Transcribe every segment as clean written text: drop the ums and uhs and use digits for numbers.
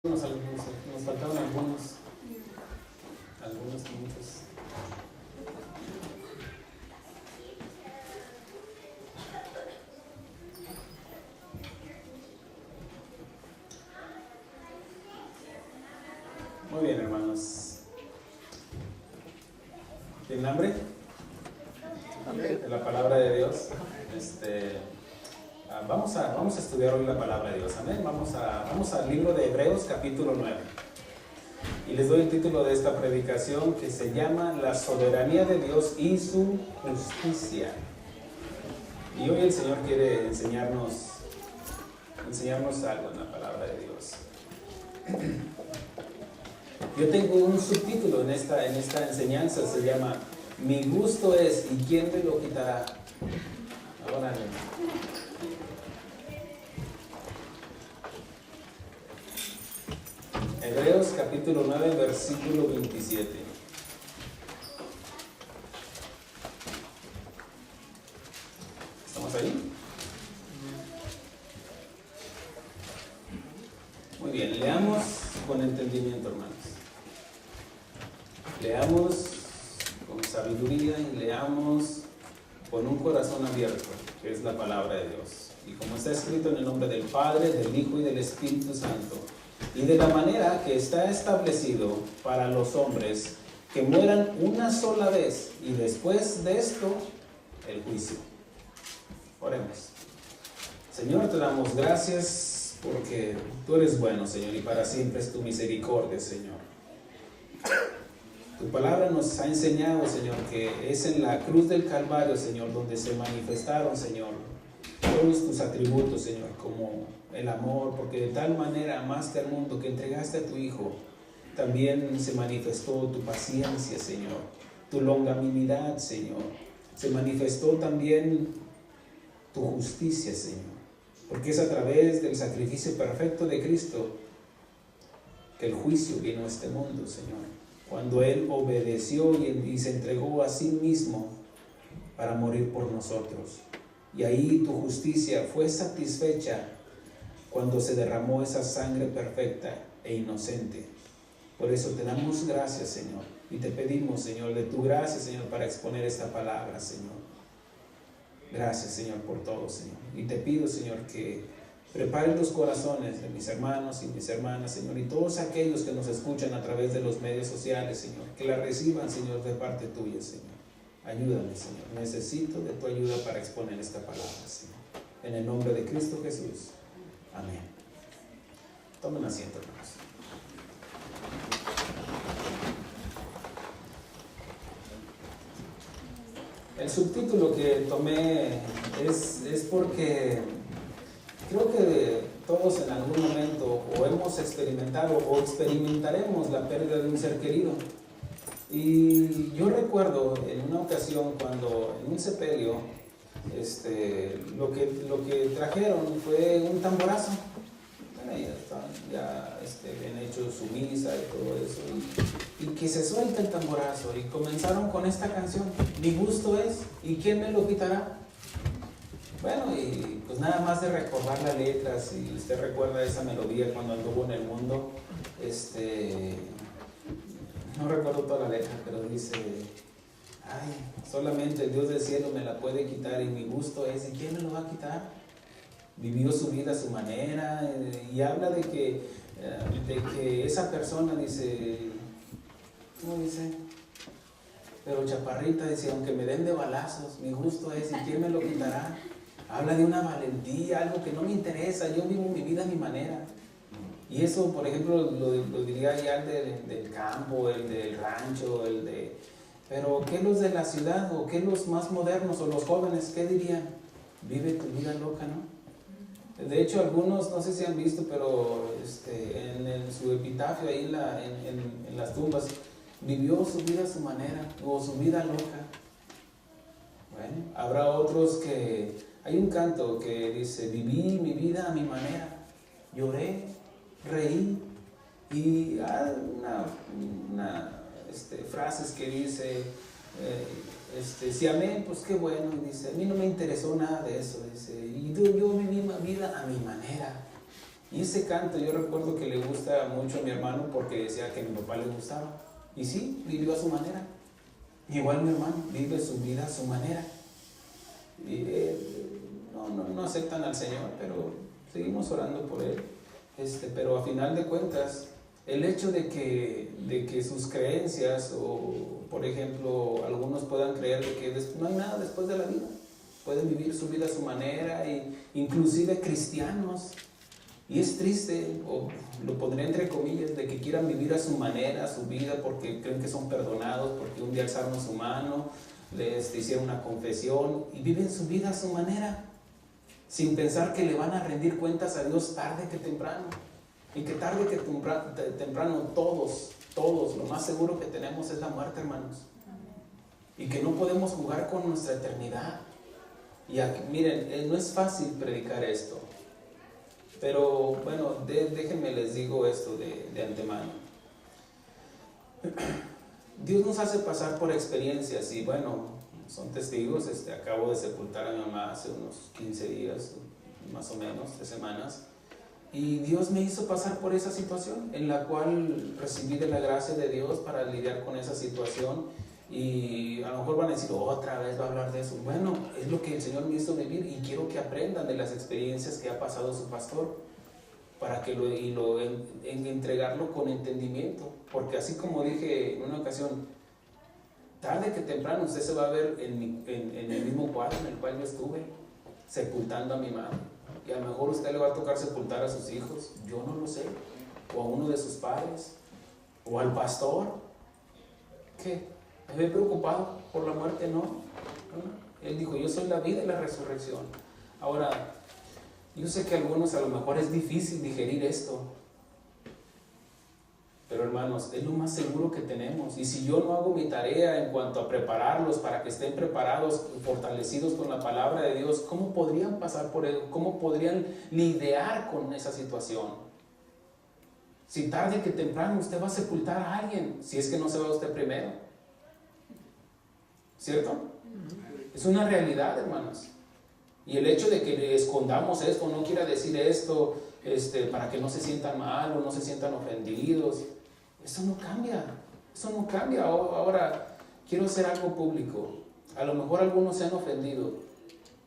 Nos faltaron algunos minutos. Muy bien, hermanos. ¿Tienen hambre? De la palabra de Dios. Vamos a estudiar hoy la palabra de Dios. Amén. Vamos al libro de Hebreos, capítulo 9. Y les doy el título de esta predicación, que se llama La soberanía de Dios y su justicia. Y hoy el Señor quiere enseñarnos algo en la palabra de Dios. Yo tengo un subtítulo en esta enseñanza, se llama Mi gusto es, ¿y quién me lo quitará? Ahora, Hebreos capítulo 9, versículo 27. ¿Estamos ahí? Muy bien, leamos con entendimiento, hermanos. Leamos con sabiduría y leamos con un corazón abierto, que es la palabra de Dios. Y como está escrito en el nombre del Padre, del Hijo y del Espíritu Santo, y de la manera que está establecido para los hombres que mueran una sola vez, y después de esto, el juicio. Oremos. Señor, te damos gracias porque tú eres bueno, Señor, y para siempre es tu misericordia, Señor. Tu palabra nos ha enseñado, Señor, que es en la cruz del Calvario, Señor, donde se manifestaron, Señor, todos tus atributos, Señor, como el amor, porque de tal manera amaste al mundo que entregaste a tu Hijo. También se manifestó tu paciencia, Señor, tu longanimidad, Señor. Se manifestó también tu justicia, Señor, porque es a través del sacrificio perfecto de Cristo que el juicio vino a este mundo, Señor. Cuando Él obedeció y se entregó a sí mismo para morir por nosotros. Y ahí tu justicia fue satisfecha cuando se derramó esa sangre perfecta e inocente. Por eso te damos gracias, Señor, y te pedimos, Señor, de tu gracia, Señor, para exponer esta palabra, Señor. Gracias, Señor, por todo, Señor. Y te pido, Señor, que preparen los corazones de mis hermanos y mis hermanas, Señor, y todos aquellos que nos escuchan a través de los medios sociales, Señor, que la reciban, Señor, de parte tuya, Señor. Ayúdame, Señor. Necesito de tu ayuda para exponer esta palabra, Señor. En el nombre de Cristo Jesús. Amén. Tomen asiento, hermanos. El subtítulo que tomé es porque creo que todos en algún momento o hemos experimentado o experimentaremos la pérdida de un ser querido. Y yo recuerdo en una ocasión cuando en un sepelio lo que trajeron fue un tamborazo. Bueno, ya estaban bien hecho su misa y todo eso, y que se suelta el tamborazo y comenzaron con esta canción, Mi gusto es, ¿y quién me lo quitará? Bueno, y pues nada más de recordar la letra, si usted recuerda esa melodía cuando anduvo en el mundo, no recuerdo toda la letra, pero dice, ay, solamente el Dios del cielo me la puede quitar y mi gusto es, ¿y quién me lo va a quitar? Vivió su vida a su manera, y habla de que esa persona dice, ¿cómo dice? Pero chaparrita dice, aunque me den de balazos, mi gusto es, ¿y quién me lo quitará? Habla de una valentía, algo que no me interesa, yo vivo mi vida a mi manera. Y eso, por ejemplo, lo diría ya el del campo, el del rancho, pero ¿qué los de la ciudad o qué los más modernos o los jóvenes, qué dirían? Vive tu vida loca, ¿no? De hecho, algunos, no sé si han visto, pero en su epitafio ahí en las tumbas, vivió su vida a su manera o su vida loca. Bueno, habrá otros que, hay un canto que dice, viví mi vida a mi manera, lloré, reí, y hay frases que dice, si amé, pues qué bueno, y dice, a mí no me interesó nada de eso, dice, y yo viví mi vida a mi manera. Y ese canto yo recuerdo que le gusta mucho a mi hermano porque decía que a mi papá le gustaba. Y sí, vivió a su manera. Igual mi hermano vive su vida a su manera. Y no aceptan al Señor, pero seguimos orando por él. Pero a final de cuentas, el hecho de que sus creencias, o por ejemplo, algunos puedan creer de que no hay nada después de la vida, pueden vivir su vida a su manera, inclusive cristianos. Y es triste, o lo pondré entre comillas, de que quieran vivir a su manera, su vida, porque creen que son perdonados, porque un día alzaron su mano, les hicieron una confesión y viven su vida a su manera, sin pensar que le van a rendir cuentas a Dios tarde que temprano. Y que tarde que temprano todos, lo más seguro que tenemos es la muerte, hermanos. Y que no podemos jugar con nuestra eternidad. Y aquí, miren, no es fácil predicar esto. Pero bueno, déjenme les digo esto de antemano. Dios nos hace pasar por experiencias y bueno, son testigos. Acabo de sepultar a mi mamá hace unos 15 días, más o menos, 3 semanas. Y Dios me hizo pasar por esa situación en la cual recibí de la gracia de Dios para lidiar con esa situación. Y a lo mejor van a decir, otra vez va a hablar de eso. Bueno, es lo que el Señor me hizo vivir y quiero que aprendan de las experiencias que ha pasado su pastor para que entregarlo con entendimiento. Porque así como dije en una ocasión, tarde que temprano usted se va a ver en el mismo cuadro en el cual yo estuve sepultando a mi madre. Y a lo mejor a usted le va a tocar sepultar a sus hijos, yo no lo sé, o a uno de sus padres, o al pastor. ¿Qué? ¿Me he preocupado por la muerte? No. Él dijo, yo soy la vida y la resurrección. Ahora, yo sé que a algunos a lo mejor es difícil digerir esto, pero hermanos, es lo más seguro que tenemos. Y si yo no hago mi tarea en cuanto a prepararlos para que estén preparados y fortalecidos con la palabra de Dios, ¿cómo podrían pasar por él? ¿Cómo podrían lidiar con esa situación? Si tarde que temprano usted va a sepultar a alguien, si es que no se va usted primero. ¿Cierto? Es una realidad, hermanos. Y el hecho de que escondamos esto, no quiera decir esto, para que no se sientan mal o no se sientan ofendidos, eso no cambia. Eso no cambia. Ahora, quiero hacer algo público. A lo mejor algunos se han ofendido,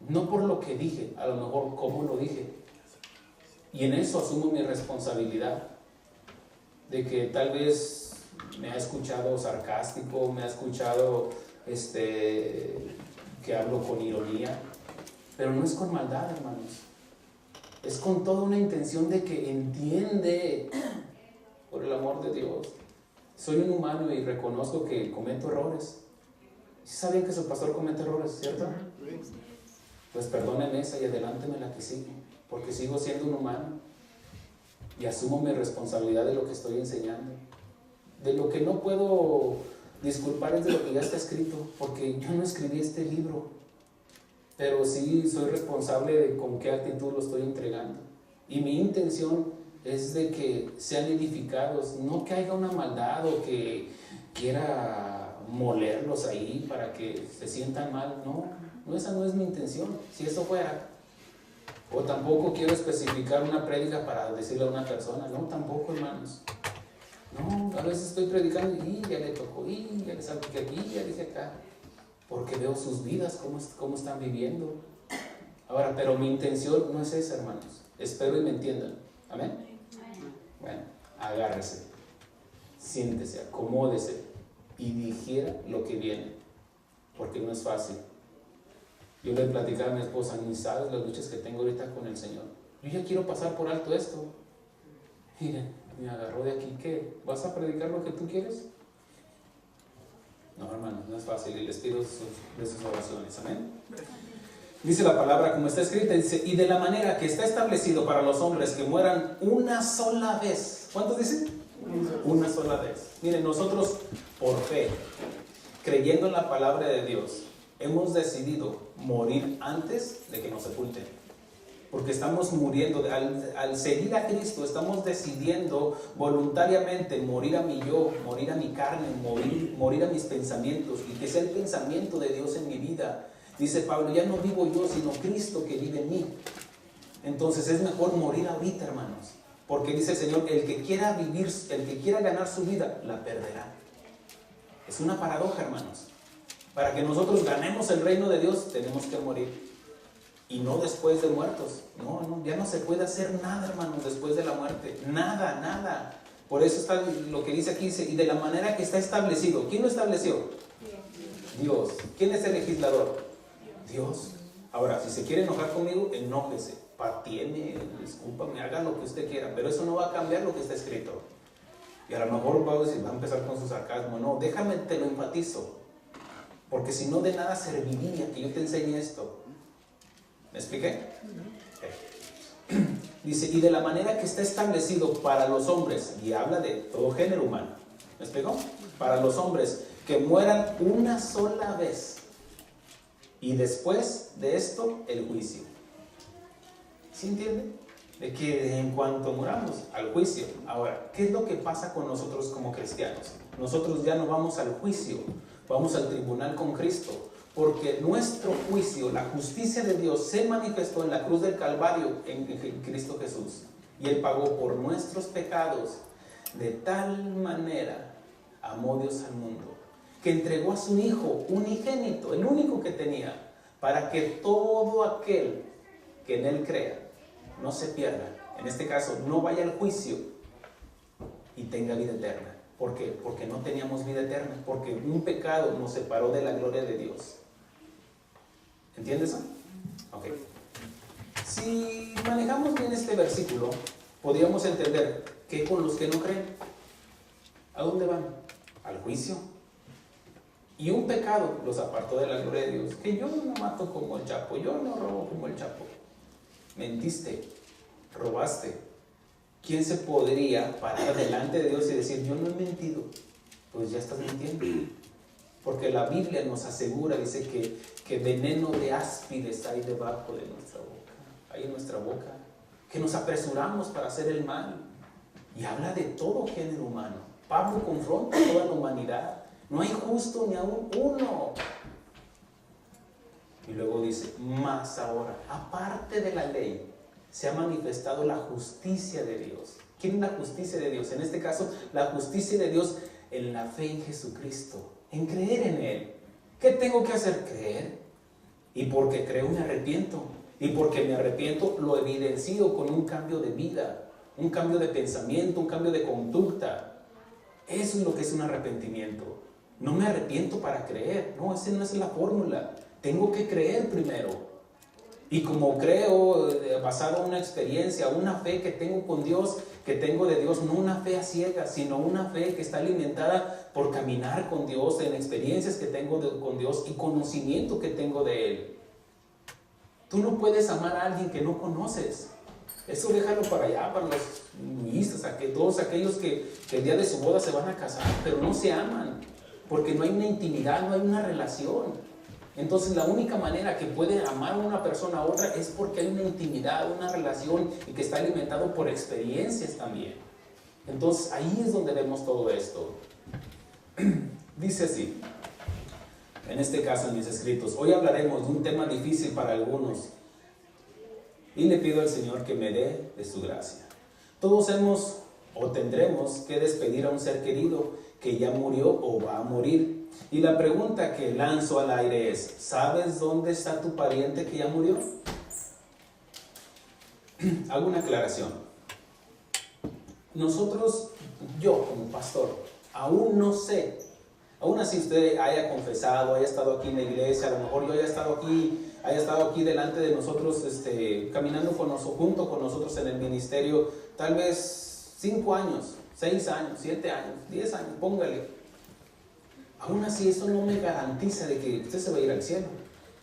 no por lo que dije, a lo mejor cómo lo dije. Y en eso asumo mi responsabilidad, de que tal vez me ha escuchado sarcástico, me ha escuchado que hablo con ironía, pero no es con maldad, hermanos. Es con toda una intención de que entiende, por el amor de Dios. Soy un humano y reconozco que cometo errores. ¿Sí saben que su pastor comete errores, cierto? Pues perdónenme esa y adelánteme la que sigue, porque sigo siendo un humano y asumo mi responsabilidad de lo que estoy enseñando. De lo que no puedo disculpar es de lo que ya está escrito, porque yo no escribí este libro, pero sí soy responsable de con qué actitud lo estoy entregando. Y mi intención es de que sean edificados, no que haya una maldad o que quiera molerlos ahí para que se sientan mal. No, esa no es mi intención. Si eso fuera, o tampoco quiero especificar una prédica para decirle a una persona, no, tampoco, hermanos. No, a veces estoy predicando y ya le tocó, y ya le salpiqué aquí, ya le dije acá, porque veo sus vidas, cómo están viviendo. Ahora, pero mi intención no es esa, hermanos. Espero y me entiendan. ¿Amén? Bueno, agárrese, siéntese, acomódese y digiera lo que viene, porque no es fácil. Yo le platicaba a mi esposa, ni sabes las luchas que tengo ahorita con el Señor. Yo ya quiero pasar por alto esto. Miren, me agarró de aquí. ¿Qué? ¿Vas a predicar lo que tú quieres? No, hermano, no es fácil y les pido de sus oraciones. Amén. Dice la palabra como está escrita, dice, y de la manera que está establecido para los hombres que mueran una sola vez. ¿Cuántos dicen? Una sola vez. Miren, nosotros por fe, creyendo en la palabra de Dios, hemos decidido morir antes de que nos sepulten. Porque estamos muriendo, al seguir a Cristo, estamos decidiendo voluntariamente morir a mi yo, morir a mi carne, morir a mis pensamientos, y que sea el pensamiento de Dios en mi vida. Dice Pablo, ya no vivo yo, sino Cristo que vive en mí. Entonces es mejor morir ahorita, hermanos. Porque dice el Señor, el que quiera vivir, el que quiera ganar su vida, la perderá. Es una paradoja, hermanos. Para que nosotros ganemos el reino de Dios, tenemos que morir. Y no después de muertos. No, ya no se puede hacer nada, hermanos, después de la muerte. Nada, nada. Por eso está lo que dice aquí, dice, y de la manera que está establecido. ¿Quién lo estableció? Dios. ¿Quién es el legislador? Dios. Ahora, si se quiere enojar conmigo, enójese, patiene, discúlpame, haga lo que usted quiera, pero eso no va a cambiar lo que está escrito. Y a lo mejor va a empezar con su sarcasmo. No, déjame, te lo enfatizo. Porque si no, de nada serviría que yo te enseñe esto. ¿Me expliqué? Okay. Dice, y de la manera que está establecido para los hombres, y habla de todo género humano. ¿Me explicó? Para los hombres que mueran una sola vez. Y después de esto, el juicio. ¿Sí entiende? De que en cuanto muramos, al juicio. Ahora, ¿qué es lo que pasa con nosotros como cristianos? Nosotros ya no vamos al juicio, vamos al tribunal con Cristo. Porque nuestro juicio, la justicia de Dios, se manifestó en la cruz del Calvario en Cristo Jesús. Y Él pagó por nuestros pecados. De tal manera amó Dios al mundo, que entregó a su Hijo unigénito, el único que tenía, para que todo aquel que en Él crea no se pierda, en este caso no vaya al juicio, y tenga vida eterna. ¿Por qué? Porque no teníamos vida eterna, porque un pecado nos separó de la gloria de Dios. ¿Entiendes eso? Ok. Si manejamos bien este versículo, podríamos entender que con los que no creen, ¿a dónde van? Al juicio. Y un pecado los apartó de la gloria de Dios. Que yo no mato como el Chapo, yo no robo como el Chapo. Mentiste, robaste. ¿Quién se podría parar delante de Dios y decir, yo no he mentido? Pues ya estás mintiendo. Porque la Biblia nos asegura, dice que veneno de áspides hay debajo de nuestra boca, hay en nuestra boca, que nos apresuramos para hacer el mal. Y habla de todo género humano. Pablo confronta a toda la humanidad. No hay justo ni aún uno. Y luego dice, más ahora, aparte de la ley, se ha manifestado la justicia de Dios. ¿Quién es la justicia de Dios? En este caso, la justicia de Dios en la fe en Jesucristo, en creer en Él. ¿Qué tengo que hacer? Creer. Y porque creo me arrepiento. Y porque me arrepiento lo evidencio con un cambio de vida, un cambio de pensamiento, un cambio de conducta. Eso es lo que es un arrepentimiento. No me arrepiento para creer. No, esa no es la fórmula. Tengo que creer primero. Y como creo, basado en una experiencia, una fe que tengo con Dios, que tengo de Dios, no una fe a ciegas, sino una fe que está alimentada por caminar con Dios, en experiencias que tengo con Dios y conocimiento que tengo de Él. Tú no puedes amar a alguien que no conoces. Eso déjalo para allá, para los hinduistas, todos aquellos que el día de su boda se van a casar, pero no se aman, porque no hay una intimidad, no hay una relación. Entonces la única manera que puede amar una persona a otra es porque hay una intimidad, una relación y que está alimentado por experiencias también. Entonces ahí es donde vemos todo esto. Dice así, en este caso en mis escritos, hoy hablaremos de un tema difícil para algunos y le pido al Señor que me dé de su gracia. Todos hemos o tendremos que despedir a un ser querido que ya murió o va a morir. Y la pregunta que lanzo al aire es, ¿sabes dónde está tu pariente que ya murió? Hago una aclaración. Nosotros, yo como pastor, aún no sé, aún así usted haya confesado, haya estado aquí en la iglesia, a lo mejor yo haya estado aquí delante de nosotros, caminando junto con nosotros en el ministerio, tal vez 5 años, 6 años, 7 años, 10 años, póngale. Aún así, eso no me garantiza de que usted se va a ir al cielo.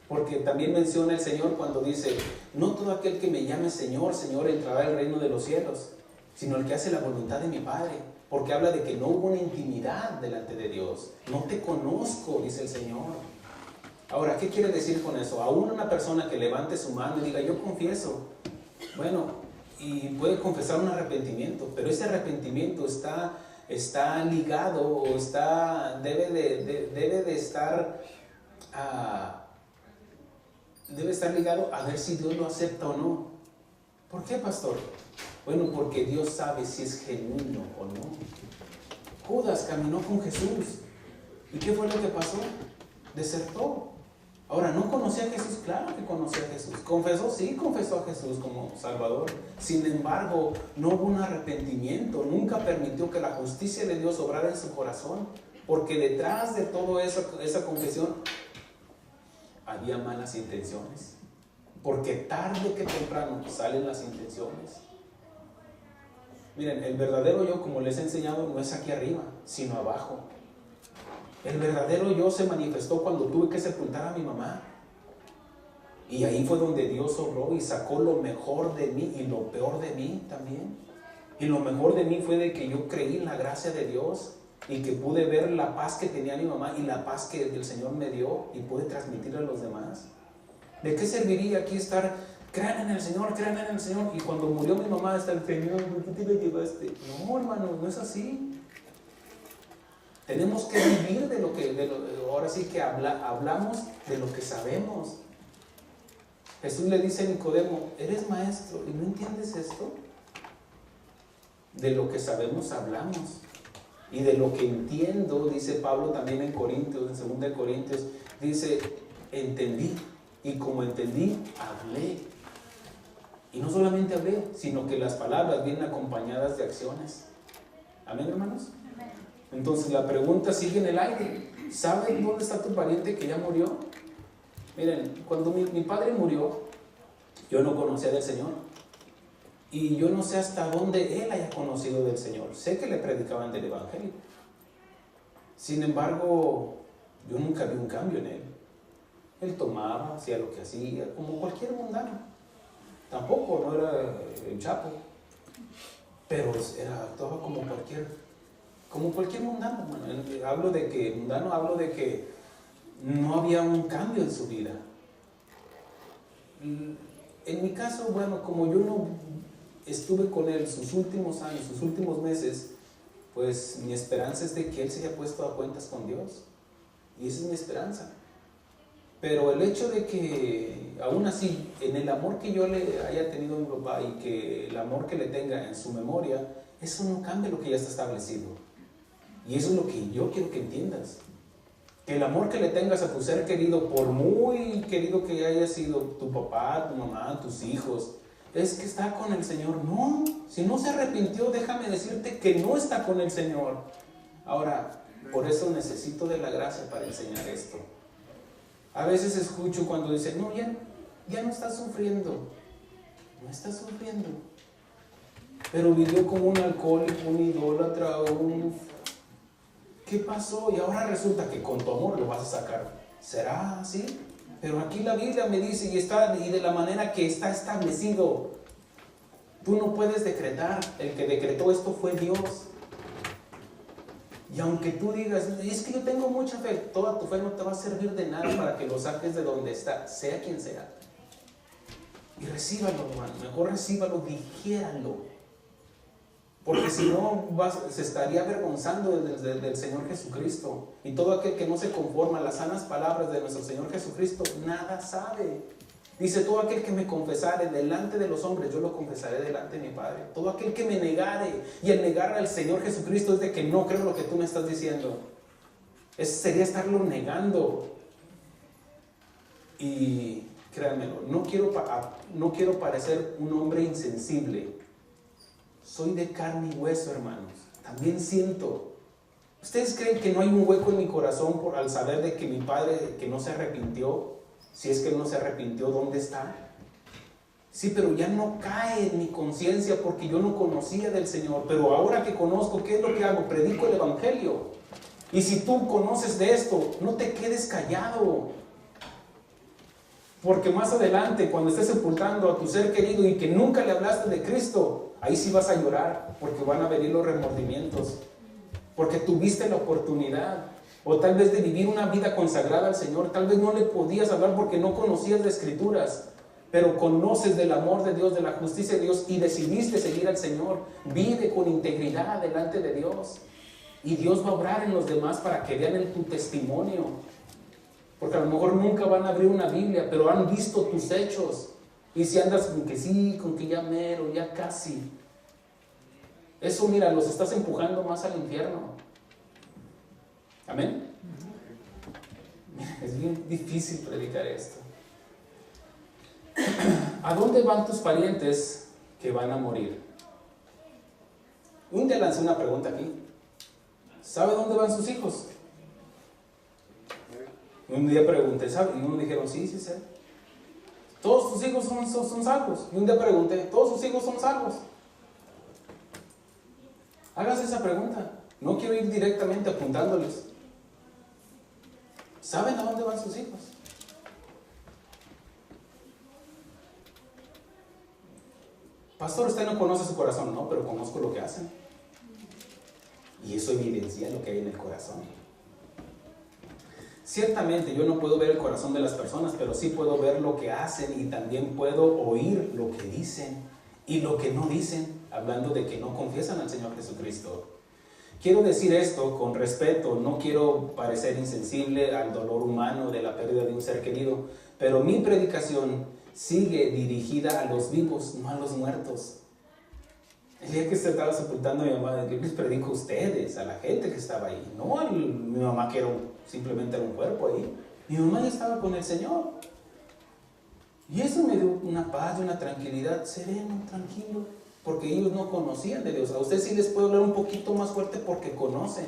Porque también menciona el Señor cuando dice, no todo aquel que me llame Señor, Señor, entrará al reino de los cielos, sino el que hace la voluntad de mi Padre. Porque habla de que no hubo una intimidad delante de Dios. No te conozco, dice el Señor. Ahora, ¿qué quiere decir con eso? Aún una persona que levante su mano y diga, yo confieso. Bueno, y puede confesar un arrepentimiento, pero ese arrepentimiento está ligado o debe estar ligado a ver si Dios lo acepta o no. ¿Por qué, pastor? Bueno, porque Dios sabe si es genuino o no. Judas caminó con Jesús. ¿Y qué fue lo que pasó? Desertó. Ahora, ¿no conocía a Jesús? Claro que conocía a Jesús. ¿Confesó? Sí, confesó a Jesús como Salvador. Sin embargo, no hubo un arrepentimiento. Nunca permitió que la justicia de Dios obrara en su corazón. Porque detrás de toda esa confesión había malas intenciones. Porque tarde que temprano salen las intenciones. Miren, el verdadero yo, como les he enseñado, no es aquí arriba, sino abajo. El verdadero yo se manifestó cuando tuve que sepultar a mi mamá. Y ahí fue donde Dios obró y sacó lo mejor de mí y lo peor de mí también. Y lo mejor de mí fue de que yo creí en la gracia de Dios y que pude ver la paz que tenía mi mamá y la paz que el Señor me dio y pude transmitirla a los demás. ¿De qué serviría aquí estar, crean en el Señor, crean en el Señor? Y cuando murió mi mamá, está el Señor, ¿por qué te la llevaste? No, hermano, no es así. Tenemos que vivir de lo que, ahora sí que hablamos de lo que sabemos. Jesús le dice a Nicodemo, ¿eres maestro y no entiendes esto? De lo que sabemos hablamos. Y de lo que entiendo, dice Pablo también en Corintios, en 2 Corintios, dice, entendí. Y como entendí, hablé. Y no solamente hablé, sino que las palabras vienen acompañadas de acciones. ¿Amén, hermanos? Amén. Entonces la pregunta sigue en el aire. ¿Saben dónde está tu pariente que ya murió? Miren, cuando mi padre murió, yo no conocía del Señor. Y yo no sé hasta dónde él haya conocido del Señor. Sé que le predicaban del Evangelio. Sin embargo, yo nunca vi un cambio en él. Él tomaba, hacía lo que hacía, como cualquier mundano. Tampoco, no era el Chapo. Pero actuaba como cualquier mundano. Hablo de que no había un cambio en su vida. En mi caso, bueno, como yo no estuve con él sus últimos años, sus últimos meses, pues mi esperanza es de que él se haya puesto a cuentas con Dios. Y esa es mi esperanza. Pero el hecho de que, aún así, en el amor que yo le haya tenido a mi papá y que el amor que le tenga en su memoria, eso no cambia lo que ya está establecido. Y eso es lo que yo quiero que entiendas. Que el amor que le tengas a tu ser querido, por muy querido que haya sido tu papá, tu mamá, tus hijos, es que está con el Señor. No, si no se arrepintió, déjame decirte que no está con el Señor. Ahora, por eso necesito de la gracia para enseñar esto. A veces escucho cuando dicen, no, ya no estás sufriendo. No estás sufriendo. Pero vivió como un alcohólico, un idólatra, ¿qué pasó? Y ahora resulta que con tu amor lo vas a sacar. ¿Será así? Pero aquí la Biblia me dice, y de la manera que está establecido, tú no puedes decretar. El que decretó esto fue Dios. Y aunque tú digas, es que yo tengo mucha fe, toda tu fe no te va a servir de nada para que lo saques de donde está, sea quien sea. Y recíbalo, hermano, mejor recíbalo, digiéralo. Porque si no, se estaría avergonzando del Señor Jesucristo. Y todo aquel que no se conforma a las sanas palabras de nuestro Señor Jesucristo, nada sabe. Dice, todo aquel que me confesare delante de los hombres, yo lo confesaré delante de mi Padre. Todo aquel que me negare, y el negar al Señor Jesucristo es de que no creo lo que tú me estás diciendo. Sería estarlo negando. Y créanmelo, no quiero parecer un hombre insensible. Soy de carne y hueso, hermanos. También siento. ¿Ustedes creen que no hay un hueco en mi corazón al saber de que mi padre, que no se arrepintió? Si es que él no se arrepintió, ¿dónde está? Sí, pero ya no cae en mi conciencia porque yo no conocía del Señor. Pero ahora que conozco, ¿qué es lo que hago? Predico el Evangelio. Y si tú conoces de esto, no te quedes callado. Porque más adelante, cuando estés sepultando a tu ser querido y que nunca le hablaste de Cristo, ahí sí vas a llorar, porque van a venir los remordimientos. Porque tuviste la oportunidad, o tal vez de vivir una vida consagrada al Señor. Tal vez no le podías hablar porque no conocías de Escrituras, pero conoces del amor de Dios, de la justicia de Dios, y decidiste seguir al Señor. Vive con integridad delante de Dios, y Dios va a obrar en los demás para que vean tu testimonio. Porque a lo mejor nunca van a abrir una Biblia, pero han visto tus hechos. Y si andas con que sí, con que ya mero, ya casi, eso, mira, los estás empujando más al infierno. Amén. Es bien difícil predicar esto. ¿A dónde van tus parientes que van a morir? Un día lancé una pregunta aquí. ¿Sabe dónde van sus hijos? Un día pregunté, ¿sabe? Y uno dijeron, sí, sí sé. Todos tus hijos son salvos. Y un día pregunté, ¿todos sus hijos son salvos? Hágase esa pregunta. No quiero ir directamente apuntándoles. ¿Saben a dónde van sus hijos? Pastor, usted no conoce su corazón. No, pero conozco lo que hacen. Y eso evidencia lo que hay en el corazón. Ciertamente yo no puedo ver el corazón de las personas, pero sí puedo ver lo que hacen y también puedo oír lo que dicen y lo que no dicen, hablando de que no confiesan al Señor Jesucristo. Quiero decir esto con respeto, no quiero parecer insensible al dolor humano de la pérdida de un ser querido, pero mi predicación sigue dirigida a los vivos, no a los muertos. El día que se estaba sepultando a mi mamá, yo les predico a ustedes, a la gente que estaba ahí, no a mi mamá que simplemente era un cuerpo ahí. Mi mamá ya estaba con el Señor. Y eso me dio una paz, una tranquilidad, sereno, tranquilo, porque ellos no conocían de Dios. A ustedes sí les puedo hablar un poquito más fuerte porque conocen.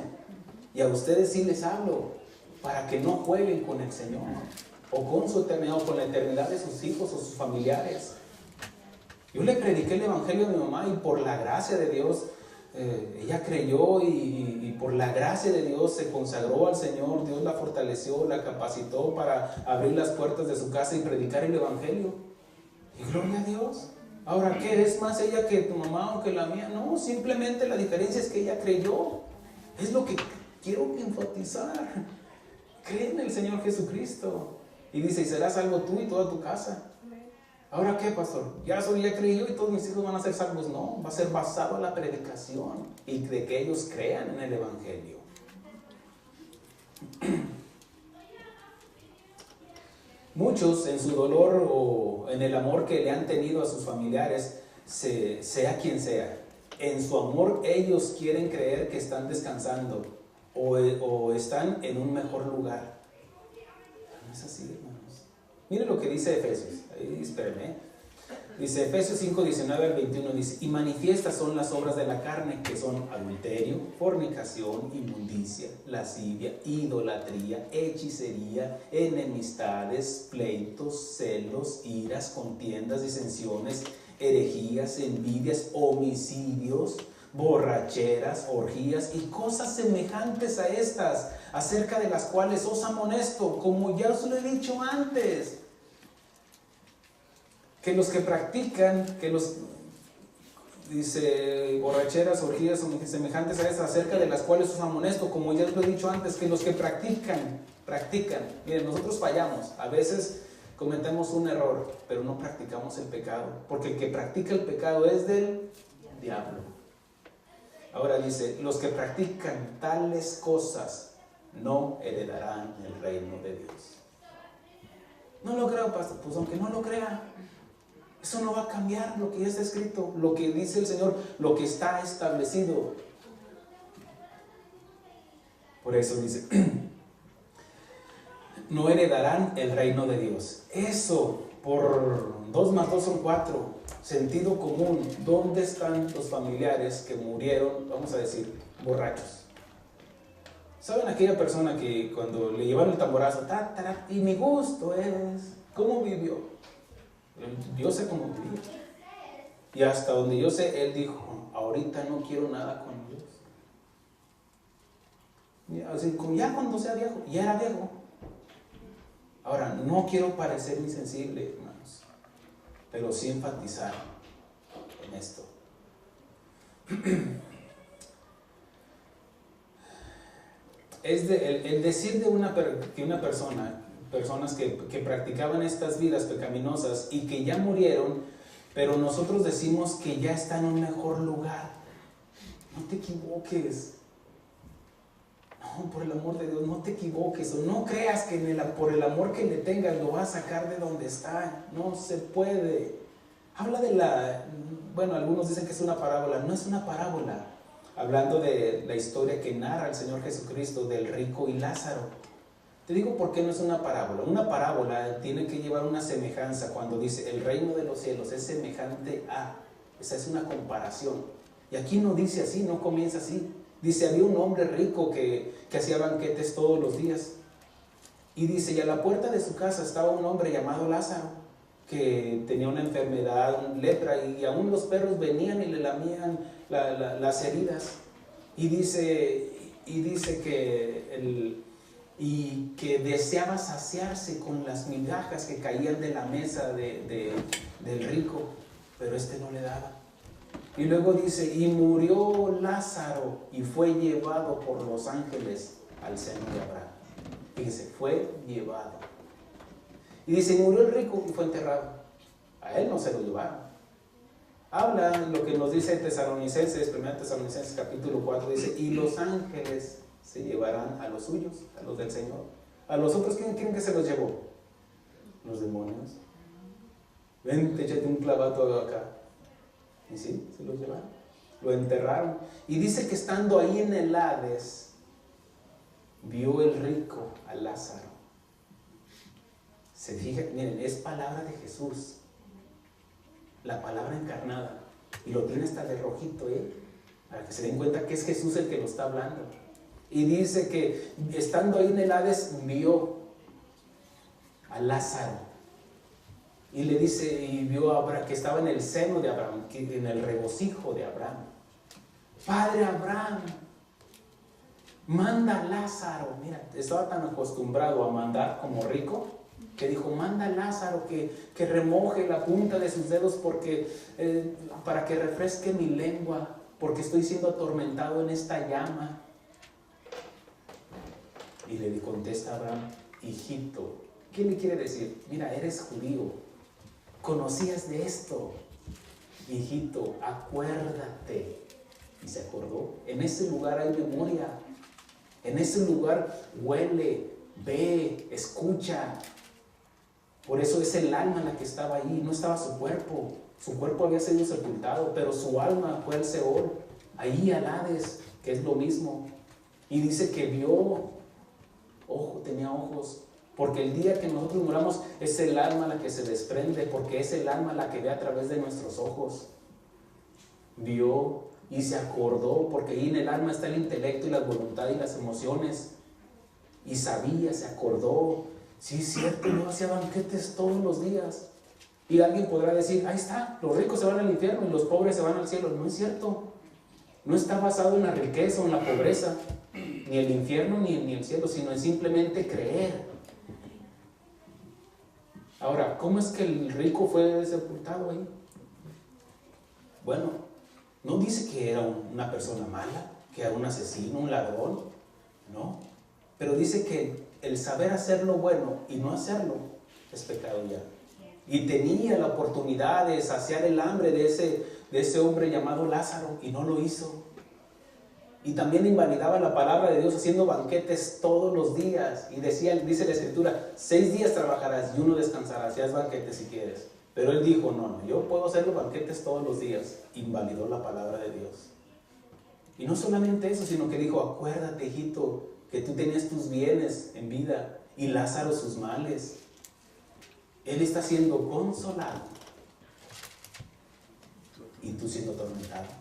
Y a ustedes sí les hablo, para que no jueguen con el Señor, o con su eternidad, o con la eternidad de sus hijos o sus familiares. Yo le prediqué el evangelio a mi mamá y por la gracia de Dios, ella creyó y por la gracia de Dios se consagró al Señor. Dios la fortaleció, la capacitó para abrir las puertas de su casa y predicar el evangelio. Y gloria a Dios. Ahora, ¿qué es más ella que tu mamá o que la mía? No, simplemente la diferencia es que ella creyó. Es lo que quiero enfatizar. Cree en el Señor Jesucristo. Y dice, y serás salvo tú y toda tu casa. Ahora, ¿qué, pastor? Ya creí yo y todos mis hijos van a ser salvos. No, va a ser basado en la predicación y de que ellos crean en el evangelio. Muchos en su dolor o en el amor que le han tenido a sus familiares, sea quien sea, en su amor ellos quieren creer que están descansando o están en un mejor lugar. No es así, hermanos. Miren lo que dice Efesios. Ahí, espérenme. Dice Efesios 5, 19 al 21, dice, y manifiestas son las obras de la carne, que son adulterio, fornicación, inmundicia, lascivia, idolatría, hechicería, enemistades, pleitos, celos, iras, contiendas, disensiones, herejías, envidias, homicidios, borracheras, orgías y cosas semejantes a estas, acerca de las cuales os amonesto, como ya os lo he dicho antes, que los que practican, dice, borracheras, orgías semejantes a estas, acerca de las cuales os amonesto, como ya os lo he dicho antes, que los que practican, miren, nosotros fallamos, a veces cometemos un error, pero no practicamos el pecado, porque el que practica el pecado es del diablo. Ahora dice, los que practican tales cosas no heredarán el reino de Dios. No lo creo, pastor. Pues aunque no lo crea, eso no va a cambiar lo que ya está escrito, lo que dice el Señor, lo que está establecido. Por eso dice, no heredarán el reino de Dios. Eso, por 2 más 2 son 4. Sentido común. ¿Dónde están los familiares que murieron, vamos a decir, borrachos? ¿Saben aquella persona que cuando le llevaron el tamborazo, y mi gusto es, ¿cómo vivió? Yo sé cómo vivió. Y hasta donde yo sé, él dijo, ahorita no quiero nada con Dios. Ya cuando sea viejo, ya era viejo. Ahora, no quiero parecer insensible, hermanos, pero sí enfatizar en esto. El decir que una personas que practicaban estas vidas pecaminosas y que ya murieron, pero nosotros decimos que ya está en un mejor lugar. No te equivoques. No, por el amor de Dios, no te equivoques, o no creas que por el amor que le tengas lo vas a sacar de donde está. No se puede. Habla de bueno, algunos dicen que es una parábola. No es una parábola. Hablando de la historia que narra el Señor Jesucristo del rico y Lázaro. Te digo por qué no es una parábola. Una parábola tiene que llevar una semejanza. Cuando dice el reino de los cielos es semejante a, esa es una comparación. Y aquí no dice así, no comienza así. Dice, había un hombre rico que hacía banquetes todos los días. Y dice, y a la puerta de su casa estaba un hombre llamado Lázaro, que tenía una enfermedad, lepra, y aún los perros venían y le lamían las heridas. Y dice que deseaba saciarse con las migajas que caían de la mesa del rico, pero este no le daba. Y luego dice, y murió Lázaro y fue llevado por los ángeles al seno de Abraham. Fíjese, fue llevado. Y dice, murió el rico y fue enterrado. A él no se lo llevaron. Habla lo que nos dice Tesalonicenses, 1 Tesalonicenses capítulo 4, dice, y los ángeles se llevarán a los suyos, a los del Señor. A los otros, ¿quién creen que se los llevó? Los demonios. Vente, échate un clavato acá. Y sí, se los llevaron. Lo enterraron. Y dice que estando ahí en el Hades, vio el rico a Lázaro. Se fija, miren, es palabra de Jesús. La palabra encarnada. Y lo tiene hasta de rojito, para que se den cuenta que es Jesús el que lo está hablando. Y dice que estando ahí en el Hades, vio a Lázaro. Y le dice, y vio a Abraham, que estaba en el seno de Abraham, en el regocijo de Abraham. Padre Abraham, manda a Lázaro. Mira, estaba tan acostumbrado a mandar como rico, que dijo, manda a Lázaro que remoje la punta de sus dedos para que refresque mi lengua, porque estoy siendo atormentado en esta llama. Y le contesta a Abraham, hijito. ¿Qué le quiere decir? Mira, eres judío. ¿Conocías de esto? Hijito, acuérdate. Y se acordó. En ese lugar hay memoria. En ese lugar huele, ve, escucha. Por eso es el alma la que estaba ahí. No estaba su cuerpo. Su cuerpo había sido sepultado, pero su alma fue al Seol. Ahí al Hades, que es lo mismo. Y dice que vio, tenía ojos. Porque el día que nosotros muramos es el alma la que se desprende, porque es el alma la que ve a través de nuestros ojos. Vio y se acordó, porque ahí en el alma está el intelecto y la voluntad y las emociones. Y sabía, se acordó. Sí, es cierto, yo hacía banquetes todos los días. Y alguien podrá decir, ahí está, los ricos se van al infierno y los pobres se van al cielo. No es cierto. No está basado en la riqueza o en la pobreza, ni el infierno ni el cielo, sino en simplemente creer. Ahora, ¿cómo es que el rico fue sepultado ahí? Bueno, no dice que era una persona mala, que era un asesino, un ladrón, no. Pero dice que el saber hacer lo bueno y no hacerlo es pecado ya. Y tenía la oportunidad de saciar el hambre de ese hombre llamado Lázaro y no lo hizo. Y también invalidaba la palabra de Dios haciendo banquetes todos los días. Y dice la Escritura, 6 días trabajarás y 1 descansarás y haz banquetes si quieres. Pero él dijo, no, yo puedo hacer los banquetes todos los días. Invalidó la palabra de Dios. Y no solamente eso, sino que dijo, acuérdate, hijito, que tú tenías tus bienes en vida y Lázaro sus males. Él está siendo consolado y tú siendo atormentado.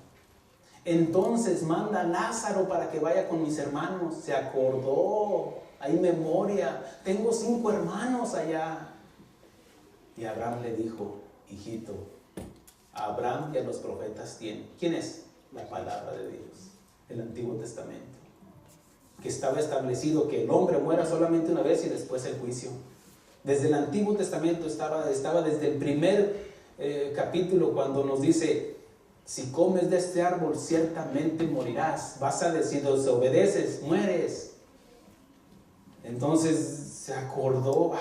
Entonces manda a Lázaro para que vaya con mis hermanos. Se acordó, hay memoria. Tengo 5 hermanos allá. Y Abraham le dijo, hijito, a Abraham y a los profetas tiene. ¿Quién es? La palabra de Dios, el Antiguo Testamento. Que estaba establecido que el hombre muera solamente una vez y después el juicio. Desde el Antiguo Testamento estaba desde el primer capítulo cuando nos dice, si comes de este árbol ciertamente morirás. Vas a decir, si desobedeces, mueres. Entonces se acordó,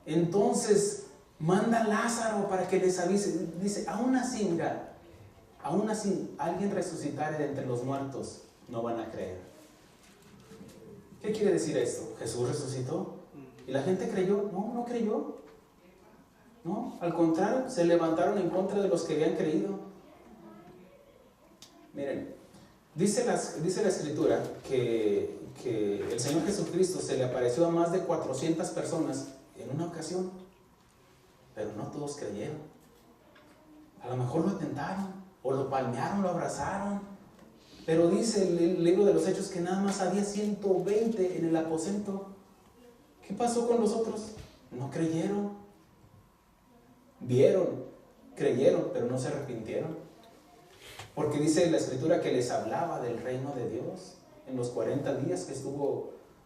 entonces manda a Lázaro para que les avise. Dice, aún así, mira, aún así alguien resucitare de entre los muertos, no van a creer. ¿Qué quiere decir esto? ¿Jesús resucitó? ¿Y la gente creyó? No, no creyó. No, al contrario, se levantaron en contra de los que habían creído. Miren, dice la Escritura que el Señor Jesucristo se le apareció a más de 400 personas en una ocasión, pero no todos creyeron. A lo mejor lo tentaron, o lo palmearon, lo abrazaron, pero dice el libro de los Hechos que nada más había 120 en el aposento. ¿Qué pasó con los otros? No creyeron. Vieron, creyeron, pero no se arrepintieron. Porque dice la Escritura que les hablaba del reino de Dios en los 40 días que